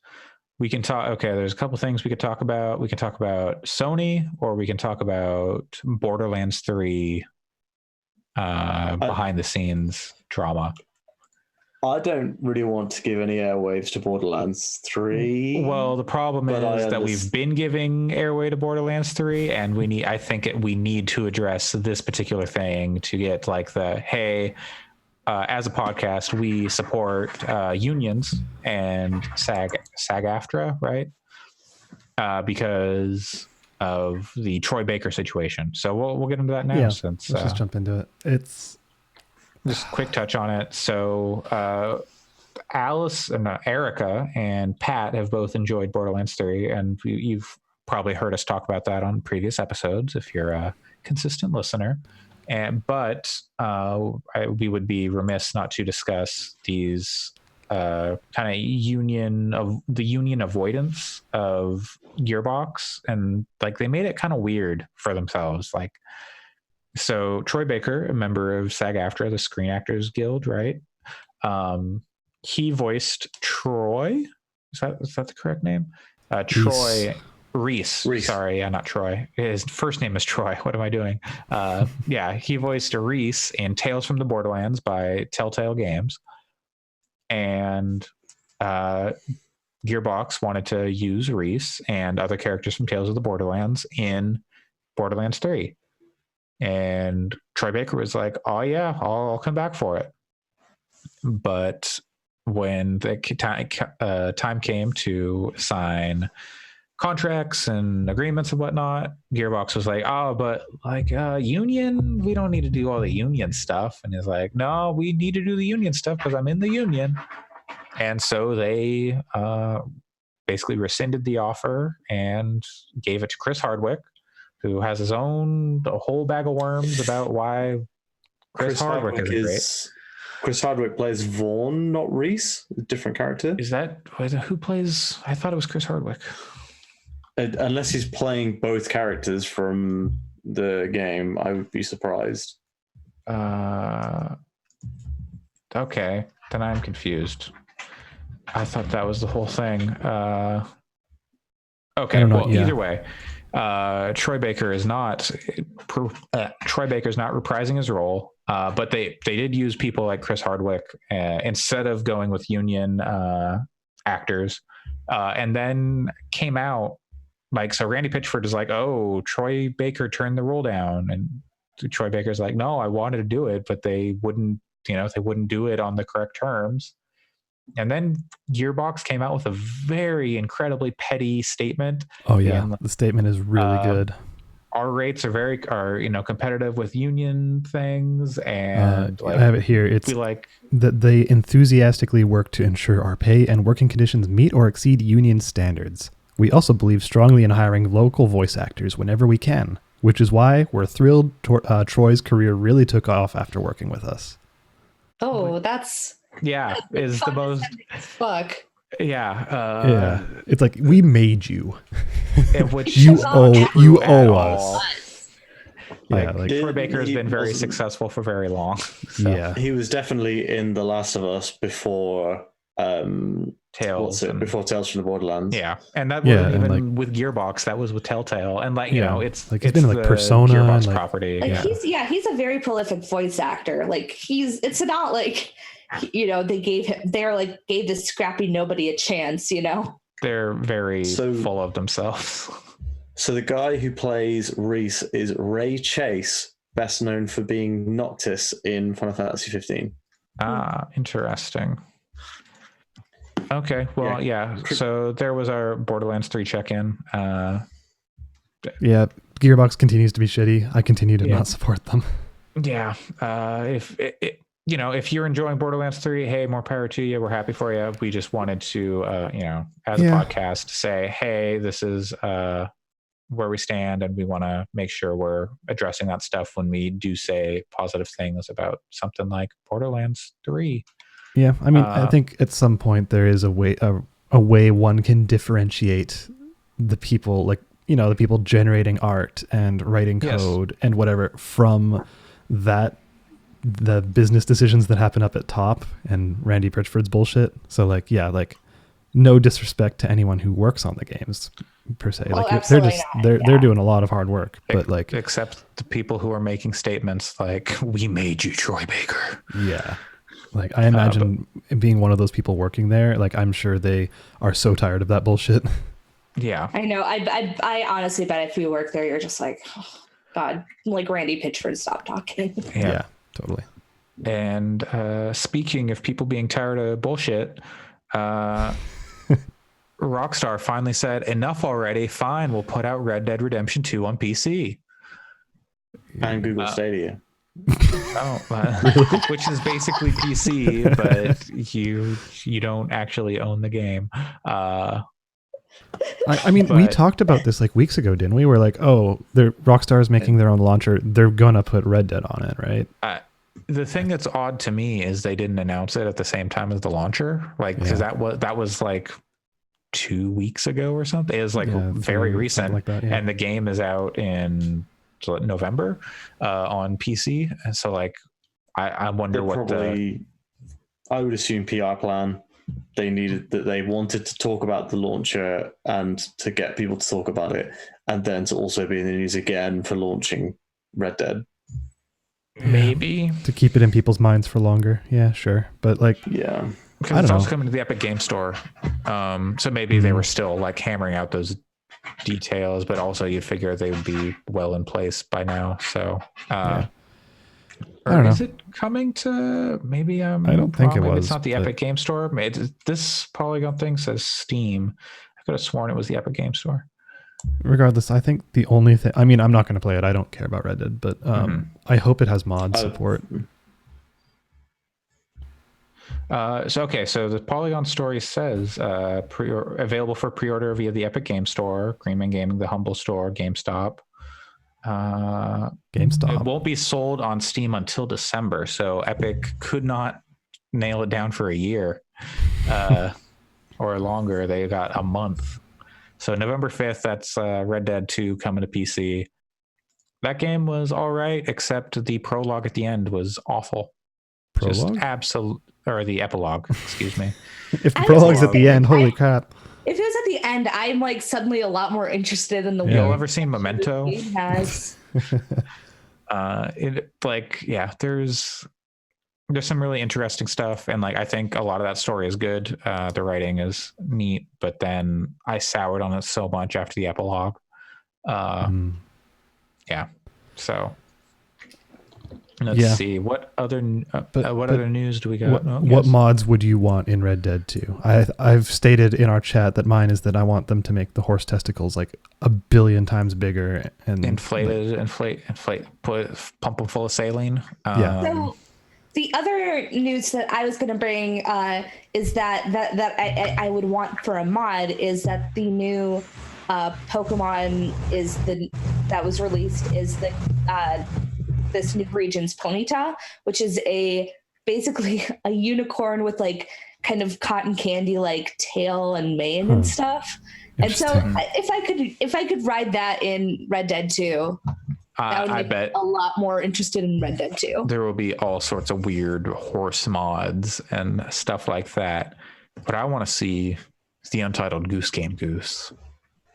we can talk. Okay, there's a couple things we could talk about. We can talk about Sony, or we can talk about Borderlands 3 behind the scenes drama. I don't really want to give any airwaves to Borderlands 3. Well, the problem is that we've been giving airway to Borderlands 3, and we need to address this particular thing to get like hey, as a podcast, we support unions and SAG-AFTRA, right? Because of the Troy Baker situation. So we'll get into that now. Yeah, since let's just jump into it. just quick touch on it. So Erica and Pat have both enjoyed Borderlands 3, and you've probably heard us talk about that on previous episodes if you're a consistent listener. But we would be remiss not to discuss these kind of union avoidance of Gearbox, and like they made it kind of weird for themselves. Like, so Troy Baker, a member of SAG-AFTRA, the Screen Actors Guild, right? He voiced Troy. Is that the correct name? Troy Reese. Sorry, not Troy. His first name is Troy. What am I doing? He voiced Reese in Tales from the Borderlands by Telltale Games. And Gearbox wanted to use Reese and other characters from Tales of the Borderlands in Borderlands 3. And Troy Baker was like, oh yeah, I'll come back for it. But when the time came to sign contracts and agreements and whatnot, Gearbox was like, oh, but like union, we don't need to do all the union stuff. And he's like, no, we need to do the union stuff because I'm in the union. And so they basically rescinded the offer and gave it to Chris Hardwick, who has his own a whole bag of worms about why Chris Hardwick is great. Chris Hardwick plays Vaughn, not Reese, a different character. Is that who plays? I thought it was Chris Hardwick. Unless he's playing both characters from the game, I would be surprised. Okay, then I'm confused. I thought that was the whole thing. Okay, well, either way, Troy Baker is not reprising his role. But they did use people like Chris Hardwick instead of going with union actors, and then came out like, so Randy Pitchford is like, oh, Troy Baker turned the role down, and Troy Baker's like, no, I wanted to do it, but they wouldn't do it on the correct terms. And then Gearbox came out with a very incredibly petty statement. Oh yeah, the statement is really good. Our rates are competitive with union things, and I have it here. It's like that they enthusiastically work to ensure our pay and working conditions meet or exceed union standards. We also believe strongly in hiring local voice actors whenever we can, which is why we're thrilled Troy's career really took off after working with us. Oh, that's is the most fuck. Yeah. It's like, we made you. Which you owe us. Troy Baker has been very successful for very long. So. Yeah. He was definitely in The Last of Us before Tales. Before Tales from the Borderlands. Yeah. And that wasn't even with Gearbox, that was with Telltale. And it's like, it's been like Persona Gearbox and property. He's a very prolific voice actor. Like it's not like they gave this scrappy nobody a chance, They're very full of themselves. So the guy who plays Reese is Ray Chase, best known for being Noctis in Final Fantasy 15. Interesting. Okay, well, so there was our Borderlands 3 check-in. Gearbox continues to be shitty. I continue to not support them. Yeah, if you're enjoying Borderlands 3, hey, more power to you. We're happy for you. We just wanted to, as a podcast, say, hey, this is where we stand, and we want to make sure we're addressing that stuff when we do say positive things about something like Borderlands 3. Yeah, I mean, I think at some point there is a way one can differentiate the people, like, the people generating art and writing code and whatever from the business decisions that happen up at top and Randy Pitchford's bullshit. So no disrespect to anyone who works on the games per se. They're doing a lot of hard work, but except the people who are making statements like, we made you, Troy Baker. Yeah. I imagine being one of those people working there, I'm sure they are so tired of that bullshit. Yeah. I know. I honestly bet if you work there, you're just like, oh, God, Randy Pitchford, stop talking. Yeah, totally. And speaking of people being tired of bullshit, Rockstar finally said, enough already. Fine, we'll put out Red Dead Redemption 2 on PC. And Google Stadia. Oh, which is basically PC, but you don't actually own the game. I mean, we talked about this like weeks ago, didn't we? We're like, oh, Rockstar's making their own launcher. They're gonna put Red Dead on it, right? The thing that's odd to me is they didn't announce it at the same time as the launcher, like because that was like 2 weeks ago or something. It was like very recent, like that, and the game is out in November on PC. And so, like, I wonder I would assume PR plan. They wanted to talk about the launcher and to get people to talk about it, and then to also be in the news again for launching Red Dead. Maybe to keep it in people's minds for longer. Yeah, sure, but like, yeah, because it's also coming to the Epic Game Store. So maybe they were still like hammering out those details, but also you figure they would be well in place by now. So. I don't know. Is it coming to maybe? I don't think it was. It's not the Epic Game Store. This Polygon thing says Steam. I could have sworn it was the Epic Game Store. Regardless, I think the only thing. I mean, I'm not going to play it. I don't care about Red Dead, but I hope it has mod support. So the Polygon story says available for pre-order via the Epic Game Store, Greenman Gaming, the Humble Store, GameStop. It won't be sold on Steam until December, so Epic could not nail it down for a year or longer. They got a month. So November 5th, that's Red Dead 2 coming to PC. That game was all right, except the prologue at the end was awful. Prologue? Just absolute, or the epilogue, excuse me. If the prologue's at the end, holy crap. If it was at the end, I'm like suddenly a lot more interested in the world. Y'all ever seen Memento? It has. There's some really interesting stuff, and like I think a lot of that story is good. The writing is neat, but then I soured on it so much after the epilogue. Yeah. So let's see what other news do we got. What mods would you want in Red Dead 2? I've stated in our chat that mine is that I want them to make the horse testicles like 1 billion times bigger and pump them full of saline. So the other news that I was going to bring is that I would want for a mod is that the new Pokemon that was released is this new region's Ponyta, which is basically a unicorn with like kind of cotton candy like tail and mane and stuff. And so if I could ride that in Red Dead 2, that would make me a lot more interested in Red Dead 2. There will be all sorts of weird horse mods and stuff like that. But I want to see the Untitled Goose Game Goose.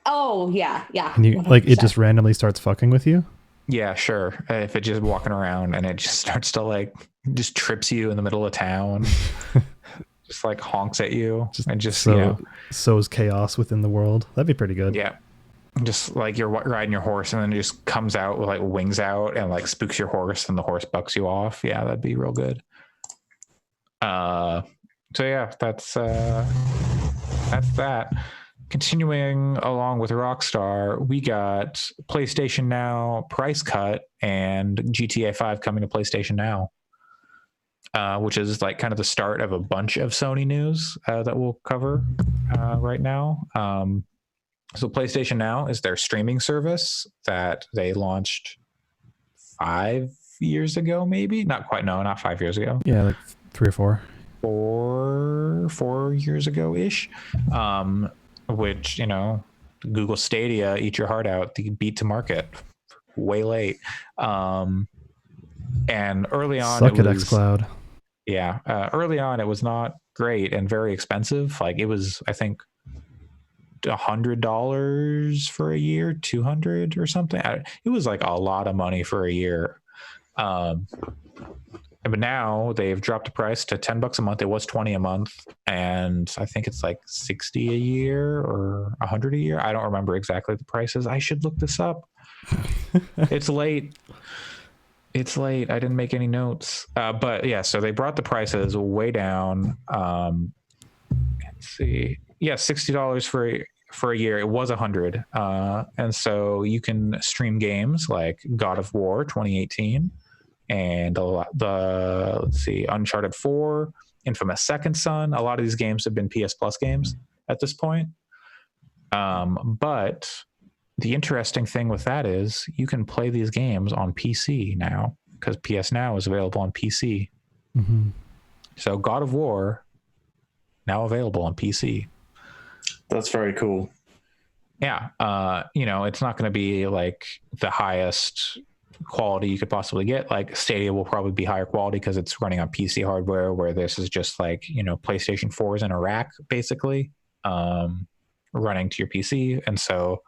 Oh yeah. And you 100%. Like it just randomly starts fucking with you? Yeah, sure. If it just walking around and it just starts to like just trips you in the middle of town, just like honks at you and just sows chaos within the world. That'd be pretty good. Yeah, just like you're riding your horse and then it just comes out with like wings out and like spooks your horse and the horse bucks you off. Yeah, that'd be real good. So yeah, that's that. Continuing along with Rockstar, we got PlayStation Now price cut and GTA 5 coming to PlayStation Now, which is like kind of the start of a bunch of Sony news that we'll cover right now. So PlayStation Now is their streaming service that they launched 5 years ago, maybe? Not quite, no, not 5 years ago. Yeah, like 3 or 4. 4 years ago-ish. Which, Google Stadia, eat your heart out, the beat to market way late. And early on, suck it, xCloud. Yeah. Early on, it was not great and very expensive. Like it was, I think, $100 for a year, $200 or something. It was like a lot of money for a year. But now they've dropped the price to $10 a month. It was $20 a month, and I think it's like $60 a year or $100 a year. I don't remember exactly the prices. I should look this up. It's late. I didn't make any notes. But yeah, so they brought the prices way down. Let's see. Yeah, $60 for a year. It was $100. And so you can stream games like God of War 2018. and let's see, Uncharted 4, Infamous Second Son. A lot of these games have been PS Plus games at this point. But the interesting thing with that is you can play these games on PC now, because PSNow is available on PC. Mm-hmm. So God of War now available on PC. That's very cool. Yeah. It's not going to be like the highest quality you could possibly get. Like Stadia will probably be higher quality because it's running on PC hardware, where this is just like, PlayStation 4s in a rack, basically, running to your PC. And so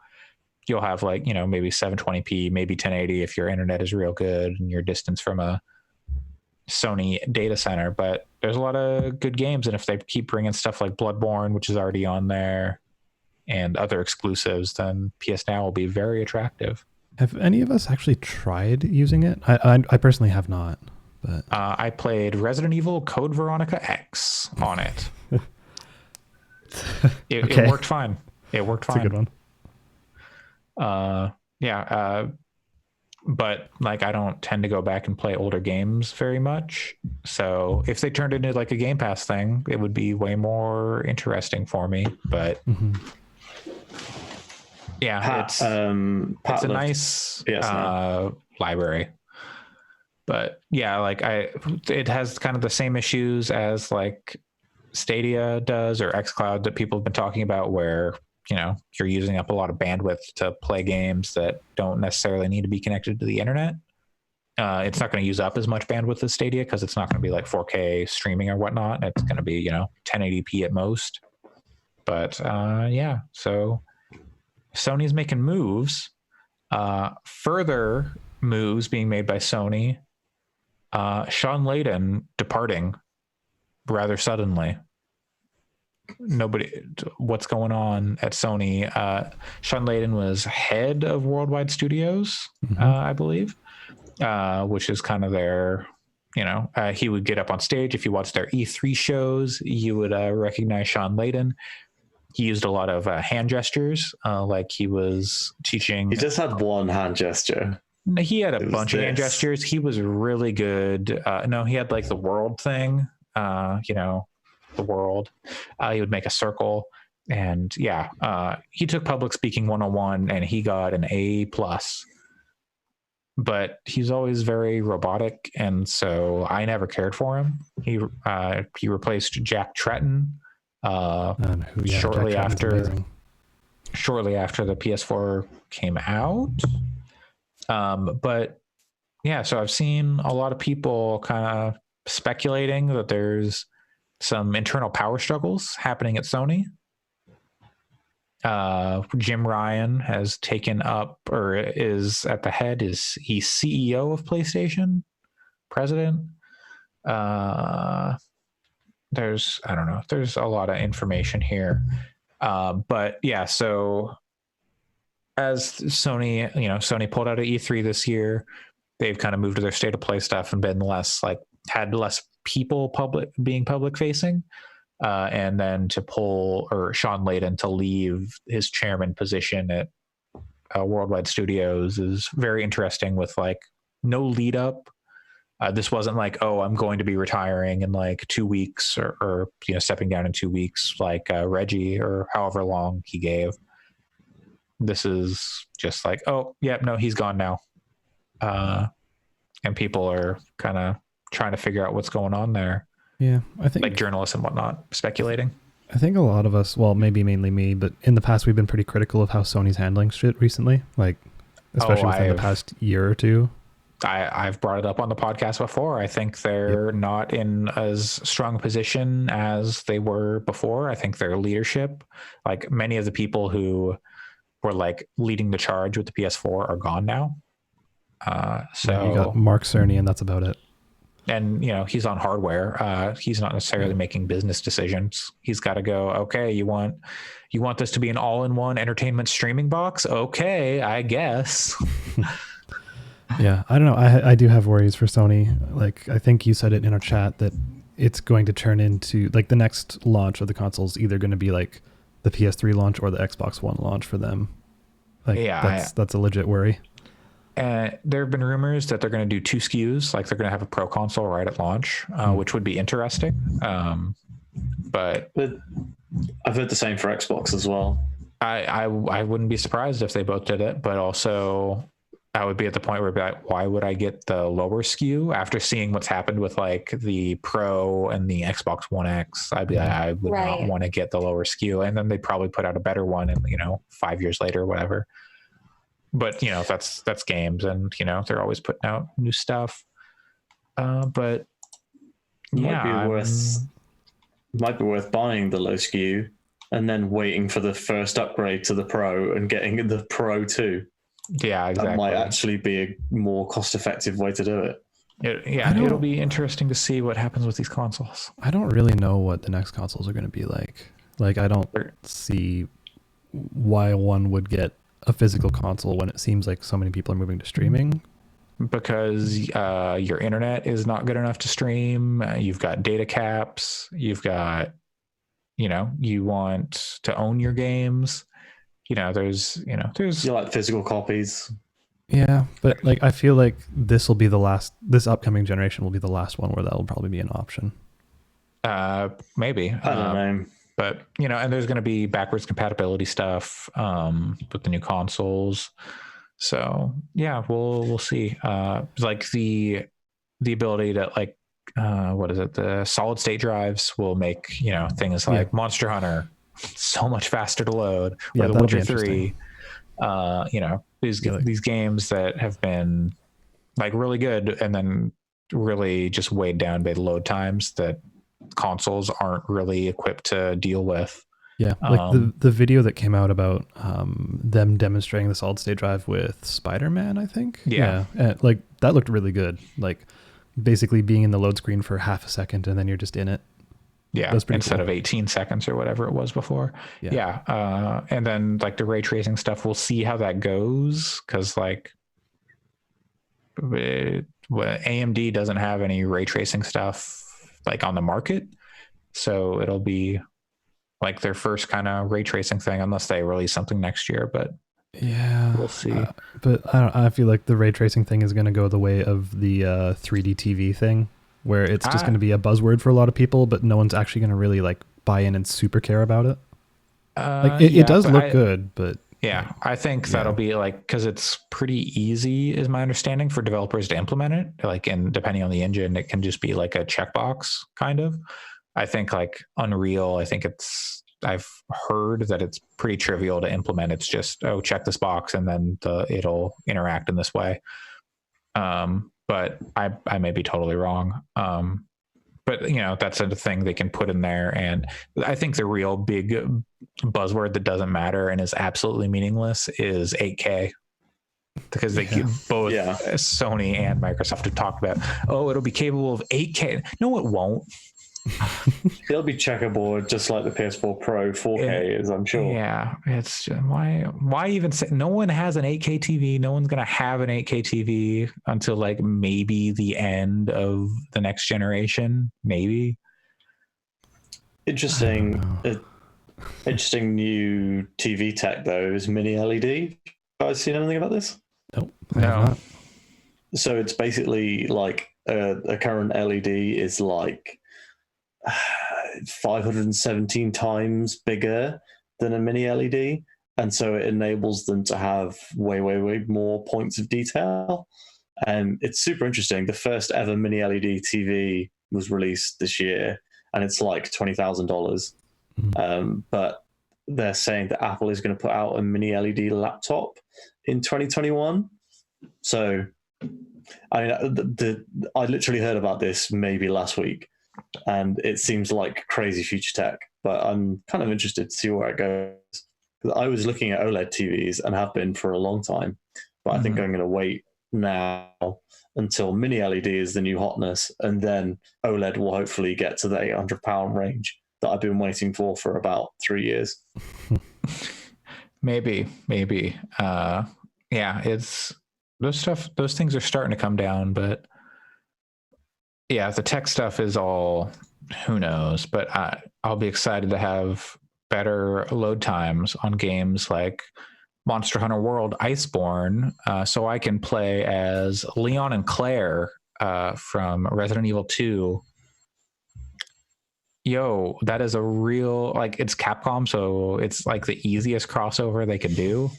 you'll have like, maybe 720p, maybe 1080 if your internet is real good and you're distance from a Sony data center. But there's a lot of good games, and if they keep bringing stuff like Bloodborne, which is already on there, and other exclusives, then PSNow will be very attractive. Have any of us actually tried using it? I personally have not. But I played Resident Evil Code Veronica X on it. It worked fine. It worked fine. It's a good one. But like, I don't tend to go back and play older games very much. So if they turned it into like a Game Pass thing, it would be way more interesting for me. But yeah, it's a nice library. But yeah, like it has kind of the same issues as like Stadia does, or xCloud, that people have been talking about, where you're using up a lot of bandwidth to play games that don't necessarily need to be connected to the internet. It's not going to use up as much bandwidth as Stadia, because it's not going to be like 4K streaming or whatnot. It's going to be 1080p at most. But so Sony's making moves. Further moves being made by Sony. Shawn Layden departing rather suddenly. What's going on at Sony? Shawn Layden was head of Worldwide Studios, I believe, which is kind of their, he would get up on stage. If you watch their E3 shows, you would recognize Shawn Layden. He used a lot of hand gestures, like he was teaching. He just had one hand gesture. He had a bunch of hand gestures. He was really good. No, he had like the world thing, the world. He would make a circle, and he took public speaking 101 and he got an A+. But he's always very robotic, and so I never cared for him. He replaced Jack Tretton shortly after the PS4 came out. But yeah, so I've seen a lot of people kind of speculating that there's some internal power struggles happening at Sony. Jim Ryan has taken up, or is at the head, he's CEO of PlayStation, president. There's a lot of information here. But yeah, so as Sony pulled out of E3 this year, they've kind of moved to their state of play stuff and been had less people being public facing. And then to pull Shawn Layden to leave his chairman position at Worldwide Studios is very interesting, with like no lead up. This wasn't like, I'm going to be retiring in like 2 weeks or stepping down in 2 weeks, like Reggie or however long he gave. This is just like, he's gone now. And people are kind of trying to figure out what's going on there. Yeah, I think like journalists and whatnot speculating. I think a lot of us, well, maybe mainly me, but in the past we've been pretty critical of how Sony's handling shit recently, like especially within the past year or two. I've brought it up on the podcast before. I think they're not in as strong a position as they were before. I think their leadership, like many of the people who were like leading the charge with the PS4, are gone now. So you got Mark Cerny, and that's about it. And he's on hardware. He's not necessarily making business decisions. He's got to go, okay, you want this to be an all-in-one entertainment streaming box? Okay, I guess. Yeah, I don't know. I do have worries for Sony. Like, I think you said it in our chat that it's going to turn into like the next launch of the consoles either going to be like the PS3 launch or the Xbox One launch for them. Like, that's a legit worry. there have been rumors that they're going to do 2 SKUs, like they're going to have a Pro console right at launch, which would be interesting. But I've heard the same for Xbox as well. I wouldn't be surprised if they both did it, but also I would be at the point where I'd be like, why would I get the lower SKU after seeing what's happened with like the Pro and the Xbox One X? I'd be like, I would not want to get the lower SKU, and then they'd probably put out a better one, and 5 years later, or whatever. But that's games, and they're always putting out new stuff. But might be worth buying the low SKU and then waiting for the first upgrade to the Pro and getting the Pro 2. Yeah, exactly. That might actually be a more cost-effective way to do it. It'll be interesting to see what happens with these consoles. I don't really know what the next consoles are going to be like. Like, I don't see why one would get a physical console when it seems like so many people are moving to streaming. Because your internet is not good enough to stream. You've got data caps. You've got, you want to own your games. There's you like physical copies. Yeah, but like I feel like this upcoming generation will be the last one where that will probably be an option. Maybe. I don't know. But and there's going to be backwards compatibility stuff with the new consoles. So yeah, we'll see. Like the ability to like what is it? The solid state drives will make things like Monster Hunter so much faster to load, or The Witcher 3. These games that have been like really good and then really just weighed down by the load times that consoles aren't really equipped to deal with. Yeah, like the video that came out about them demonstrating the solid state drive with Spider-Man, I think. Yeah. And, like that looked really good. Like basically being in the load screen for half a second and then you're just in it. Yeah, instead of 18 seconds or whatever it was before. Yeah. And then like the ray tracing stuff, we'll see how that goes, because like AMD doesn't have any ray tracing stuff like on the market, so it'll be like their first kind of ray tracing thing, unless they release something next year. But yeah, we'll see. But I feel like the ray tracing thing is going to go the way of the 3D TV thing, where it's just going to be a buzzword for a lot of people, but no one's actually going to really like buy in and super care about it. It does look good, but yeah, I think that'll be like, because it's pretty easy, is my understanding, for developers to implement it. Like, and depending on the engine, it can just be like a checkbox kind of. I think like Unreal, I've heard that it's pretty trivial to implement. It's just, check this box and then it'll interact in this way. But I may be totally wrong. But that's a thing they can put in there. And I think the real big buzzword that doesn't matter and is absolutely meaningless is 8K. Because both Sony and Microsoft have talked about, it'll be capable of 8K. No, it won't. It'll be checkerboard, just like the PS4 Pro 4K is, I'm sure. Yeah, it's just, why even say? No one has an 8K TV. No one's gonna have an 8K TV until like maybe the end of the next generation. Maybe. Interesting new TV tech though is mini LED. You guys seen anything about this? Nope. No. So it's basically like a current LED is like 517 times bigger than a mini LED, and so it enables them to have way more points of detail, and it's super interesting. The first ever mini LED TV was released this year, and it's like $20,000. But they're saying that Apple is going to put out a mini LED laptop in 2021. So I literally heard about this maybe last week, and it seems like crazy future tech, but I'm kind of interested to see where it goes. I was looking at OLED TVs and have been for a long time, but I think I'm going to wait now until mini LED is the new hotness, and then OLED will hopefully get to the £800 range that I've been waiting for about 3 years. Maybe. It's those things are starting to come down, but yeah, the tech stuff is all, who knows, but I'll be excited to have better load times on games like Monster Hunter World Iceborne, so I can play as Leon and Claire from Resident Evil 2. Yo, that is a real, like, it's Capcom, so it's like the easiest crossover they could do.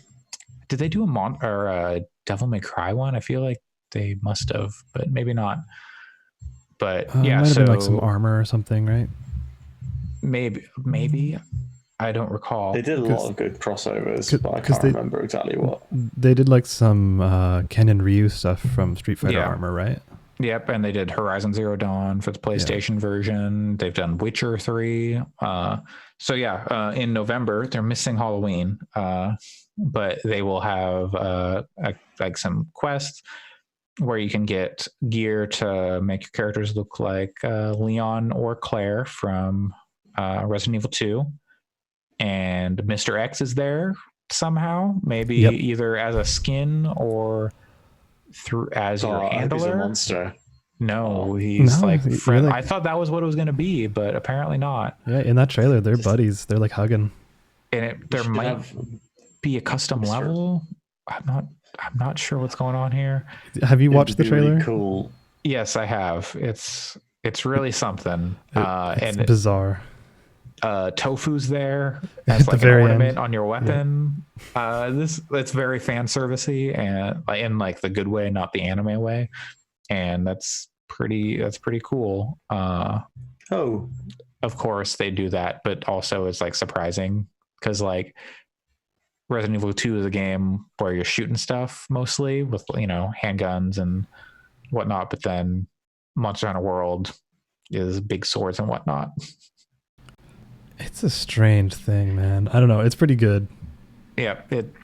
Did they do a Devil May Cry one? I feel like they must have, but maybe not. But yeah, might have so been like some armor or something, right? Maybe I don't recall. They did a lot of good crossovers, but I can't remember exactly what. They did like some Ken and Ryu stuff from Street Fighter armor, right? Yep, and they did Horizon Zero Dawn for the PlayStation version. They've done Witcher 3. So yeah, in November, they're missing Halloween, but they will have like some quests where you can get gear to make your characters look like Leon or Claire from Resident Evil 2. And Mr. X is there somehow, maybe either as a skin or as your handler. He's a monster. No, he's friend. I thought that was what it was going to be, but apparently not. Yeah, in that trailer, they're buddies. They're like hugging. And there might be a custom level. I'm not sure what's going on here. Have you watched the trailer? Really cool. Yes, I have. It's really something. It's bizarre. Tofu's there as like an ornament on your weapon. It's very fan servicey and in like the good way, not the anime way, and that's pretty cool. Of course they do that, but also it's like surprising because like Resident Evil 2 is a game where you're shooting stuff mostly with handguns and whatnot, but then Monster Hunter World is big swords and whatnot. It's a strange thing, man. I don't know. It's pretty good. Yeah,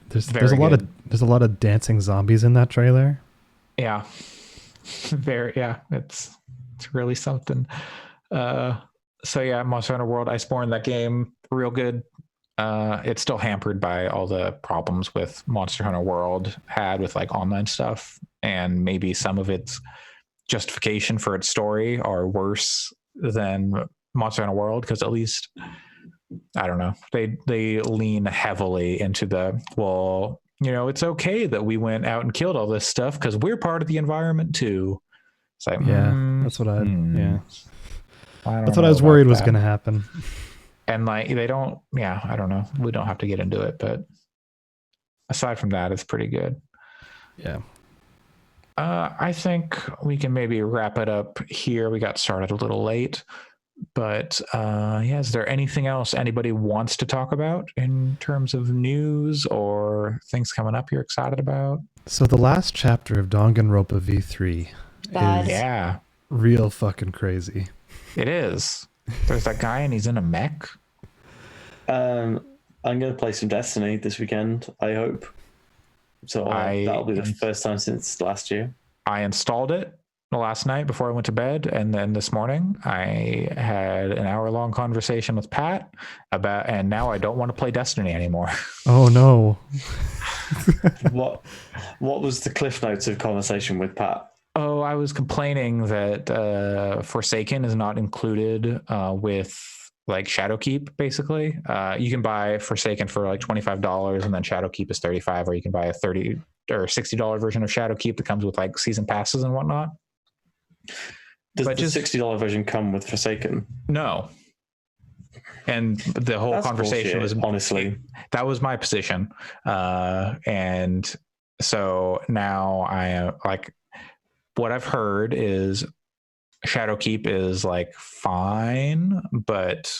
there's a lot of dancing zombies in that trailer. Yeah, it's really something. So yeah, Monster Hunter World Iceborne, that game, real good. It's still hampered by all the problems with Monster Hunter World had with like online stuff, and maybe some of its justification for its story are worse than Monster Hunter World, because at least I don't know, they lean heavily into it's okay that we went out and killed all this stuff because we're part of the environment too. It's like that's what I was worried was going to happen. And like they don't, I don't know. We don't have to get into it, but aside from that, it's pretty good. Yeah. I think we can maybe wrap it up here. We got started a little late, but is there anything else anybody wants to talk about in terms of news or things coming up you're excited about? So the last chapter of Danganronpa V3 is real fucking crazy. It is. There's that guy and he's in a mech. I'm going to play some Destiny this weekend, I hope. So that'll be the first time since last year. I installed it last night before I went to bed, and then this morning I had an hour-long conversation with Pat and now I don't want to play Destiny anymore. Oh no. What was the Cliff Notes of conversation with Pat? Oh, I was complaining that Forsaken is not included with like Shadowkeep, basically. You can buy Forsaken for like $25 and then Shadowkeep is $35, or you can buy a $30 or $60 version of Shadowkeep that comes with like season passes and whatnot. Does the $60 version come with Forsaken? No. And the whole conversation was honestly, that was my position. And so now I am like, what I've heard is Shadowkeep is like fine, but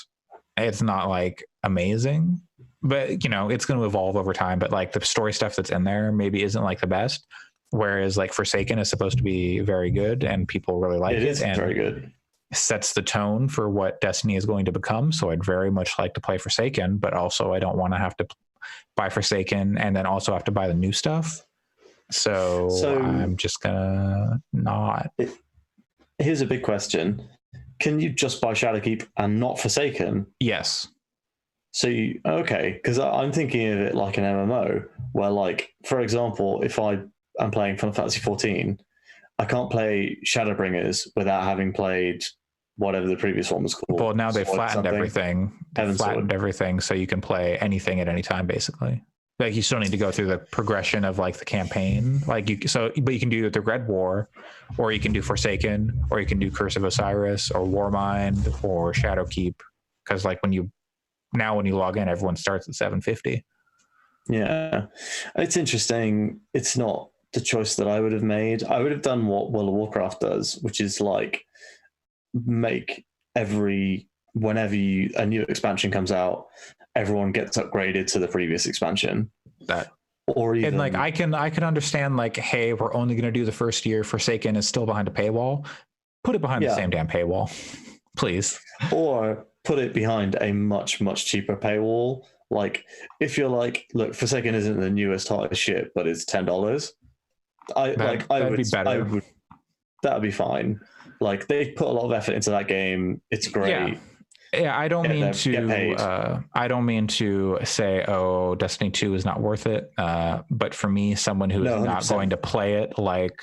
it's not like amazing. But it's going to evolve over time. But like the story stuff that's in there maybe isn't like the best. Whereas like Forsaken is supposed to be very good and people really like it. It is and very good. Sets the tone for what Destiny is going to become. So I'd very much like to play Forsaken, but also I don't want to have to buy Forsaken and then also have to buy the new stuff. So I'm just gonna not. Here's a big question: can you just buy Shadowkeep and not Forsaken? Yes. So because I'm thinking of it like an MMO, where like, for example, if I am playing Final Fantasy 14, I can't play Shadowbringers without having played whatever the previous one was called. Well, now they flattened everything. They flattened everything, so you can play anything at any time, basically. Like you still need to go through the progression of like the campaign, but you can do the Red War, or you can do Forsaken, or you can do Curse of Osiris, or Warmind, or Shadowkeep. Because like when you log in, everyone starts at 750. Yeah, it's interesting. It's not the choice that I would have made. I would have done what World of Warcraft does, which is like make whenever a new expansion comes out, everyone gets upgraded to the previous expansion. Or even, and like I can understand like, hey, we're only going to do the first year. Forsaken is still behind a paywall. Put it behind the same damn paywall, please. Or put it behind a much, much cheaper paywall. Like if you're like, look, Forsaken isn't the newest hottest shit, but it's $10. That'd be better. That'd be fine. Like they put a lot of effort into that game. It's great. Yeah, I don't mean to say, oh, Destiny 2 is not worth it. But for me, someone who is not going to play it like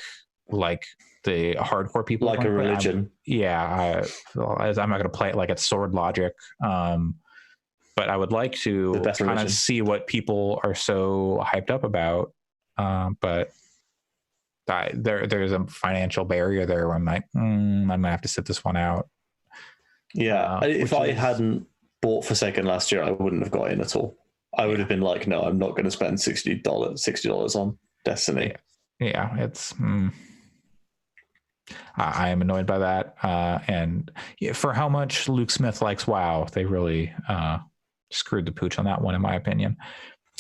the hardcore people, like a religion. I'm not going to play it like it's Sword Logic. But I would like to kind of see what people are so hyped up about. But there's a financial barrier there where I'm like, I might have to sit this one out. Yeah, if I hadn't bought Forsaken last year, I wouldn't have got in at all. I would have been like, no, I'm not going to spend $60 on Destiny. Yeah, it's. I am annoyed by that, and for how much Luke Smith likes WoW, they really screwed the pooch on that one, in my opinion.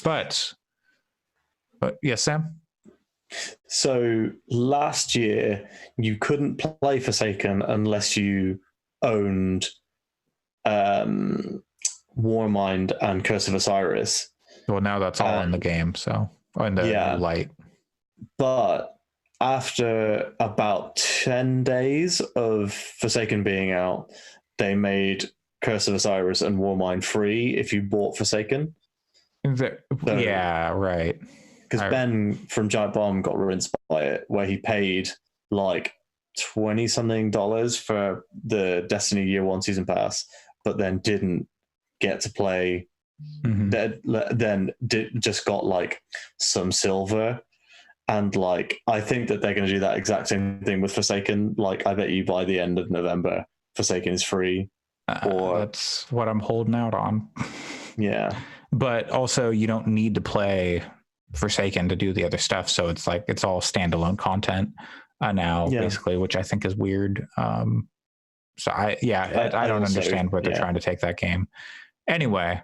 But yes, Sam. So last year, you couldn't play Forsaken unless you owned Warmind and Curse of Osiris. Well, now that's all in the game, so in the light. But after about 10 days of Forsaken being out, they made Curse of Osiris and Warmind free if you bought Forsaken. Yeah, right. Because Ben from Giant Bomb got rinsed by it, where he paid like $20-something for the Destiny Year 1 season pass, but then didn't get to play. Then just got like some silver. And like, I think that they're going to do that exact same thing with Forsaken. Like, I bet you by the end of November, Forsaken is free. That's what I'm holding out on. Yeah. But also, you don't need to play Forsaken to do the other stuff. So it's like, it's all standalone content now, basically, which I think is weird. So I don't understand where they're trying to take that game. Anyway,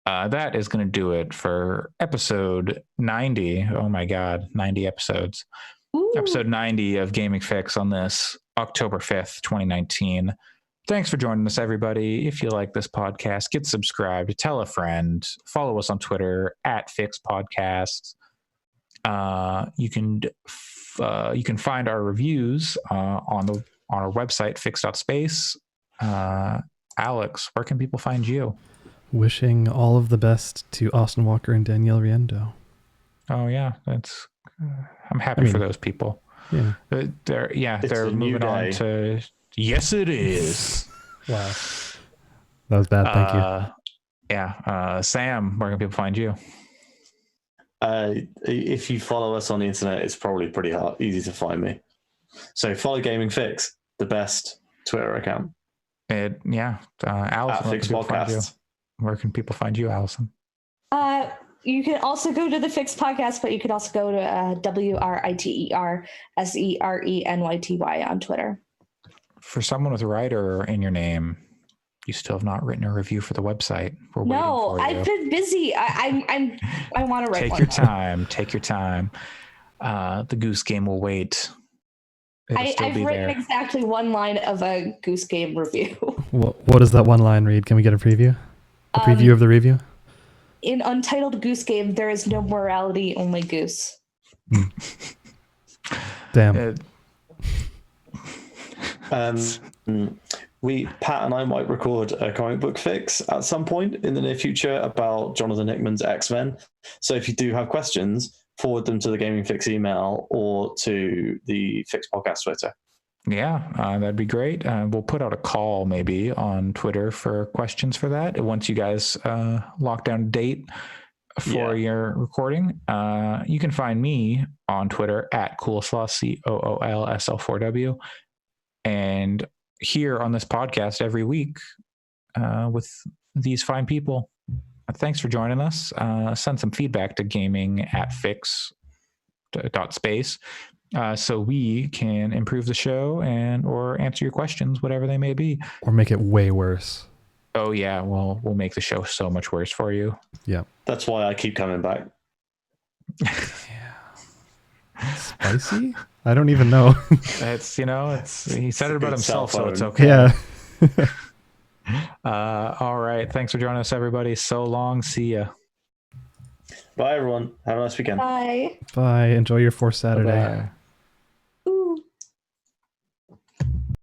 that is going to do it for episode 90. Oh my God, 90 episodes. Ooh. Episode 90 of Gaming Fix on this October 5th, 2019. Thanks for joining us, everybody. If you like this podcast, get subscribed, tell a friend, follow us on Twitter @FixPodcasts. You can find our reviews on our website, fix.space. Alex, where can people find you? Wishing all of the best to Austin Walker and Danielle Riendo. Oh yeah, I'm happy for those people. Yeah, they're moving on to. Yes, it is. Wow, that was bad. Thank you. Sam, where can people find you? If you follow us on the internet, it's probably pretty easy to find me. So follow Gaming Fix, the best Twitter account. Allyson, Fix Podcast. Where can people find you, Allyson? You can also go to the Fix Podcast, but you can also go to WRITERSERENYTY on Twitter. For someone with writer in your name, you still have not written a review for the website. No, I've been busy. I want to write. Take your time. The Goose Game will wait. I've written exactly one line of a Goose Game review. What does that one line read? Can we get a preview? A preview of the review? In Untitled Goose Game, there is no morality, only goose. Damn. Pat and I might record a comic book fix at some point in the near future about Jonathan Hickman's X-Men. So if you do have questions, forward them to the Gaming Fix email or to the Fix Podcast Twitter. Yeah, that'd be great. We'll put out a call maybe on Twitter for questions for that. Once you guys lock down a date, for your recording. You can find me on Twitter at Coolslaw, COOLSL4W, and here on this podcast every week with these fine people. Thanks for joining us. Send some feedback to gaming@fix.space so we can improve the show and or answer your questions, whatever they may be. Or make it way worse. Oh yeah, well, we'll make the show so much worse for you. Yeah. That's why I keep coming back. Yeah. Spicy? I don't even know. It's he said it about himself, so it's okay. Yeah. All right. Thanks for joining us, everybody. So long. See ya. Bye, everyone. Have a nice weekend. Bye. Bye. Enjoy your 4th Saturday. Bye-bye.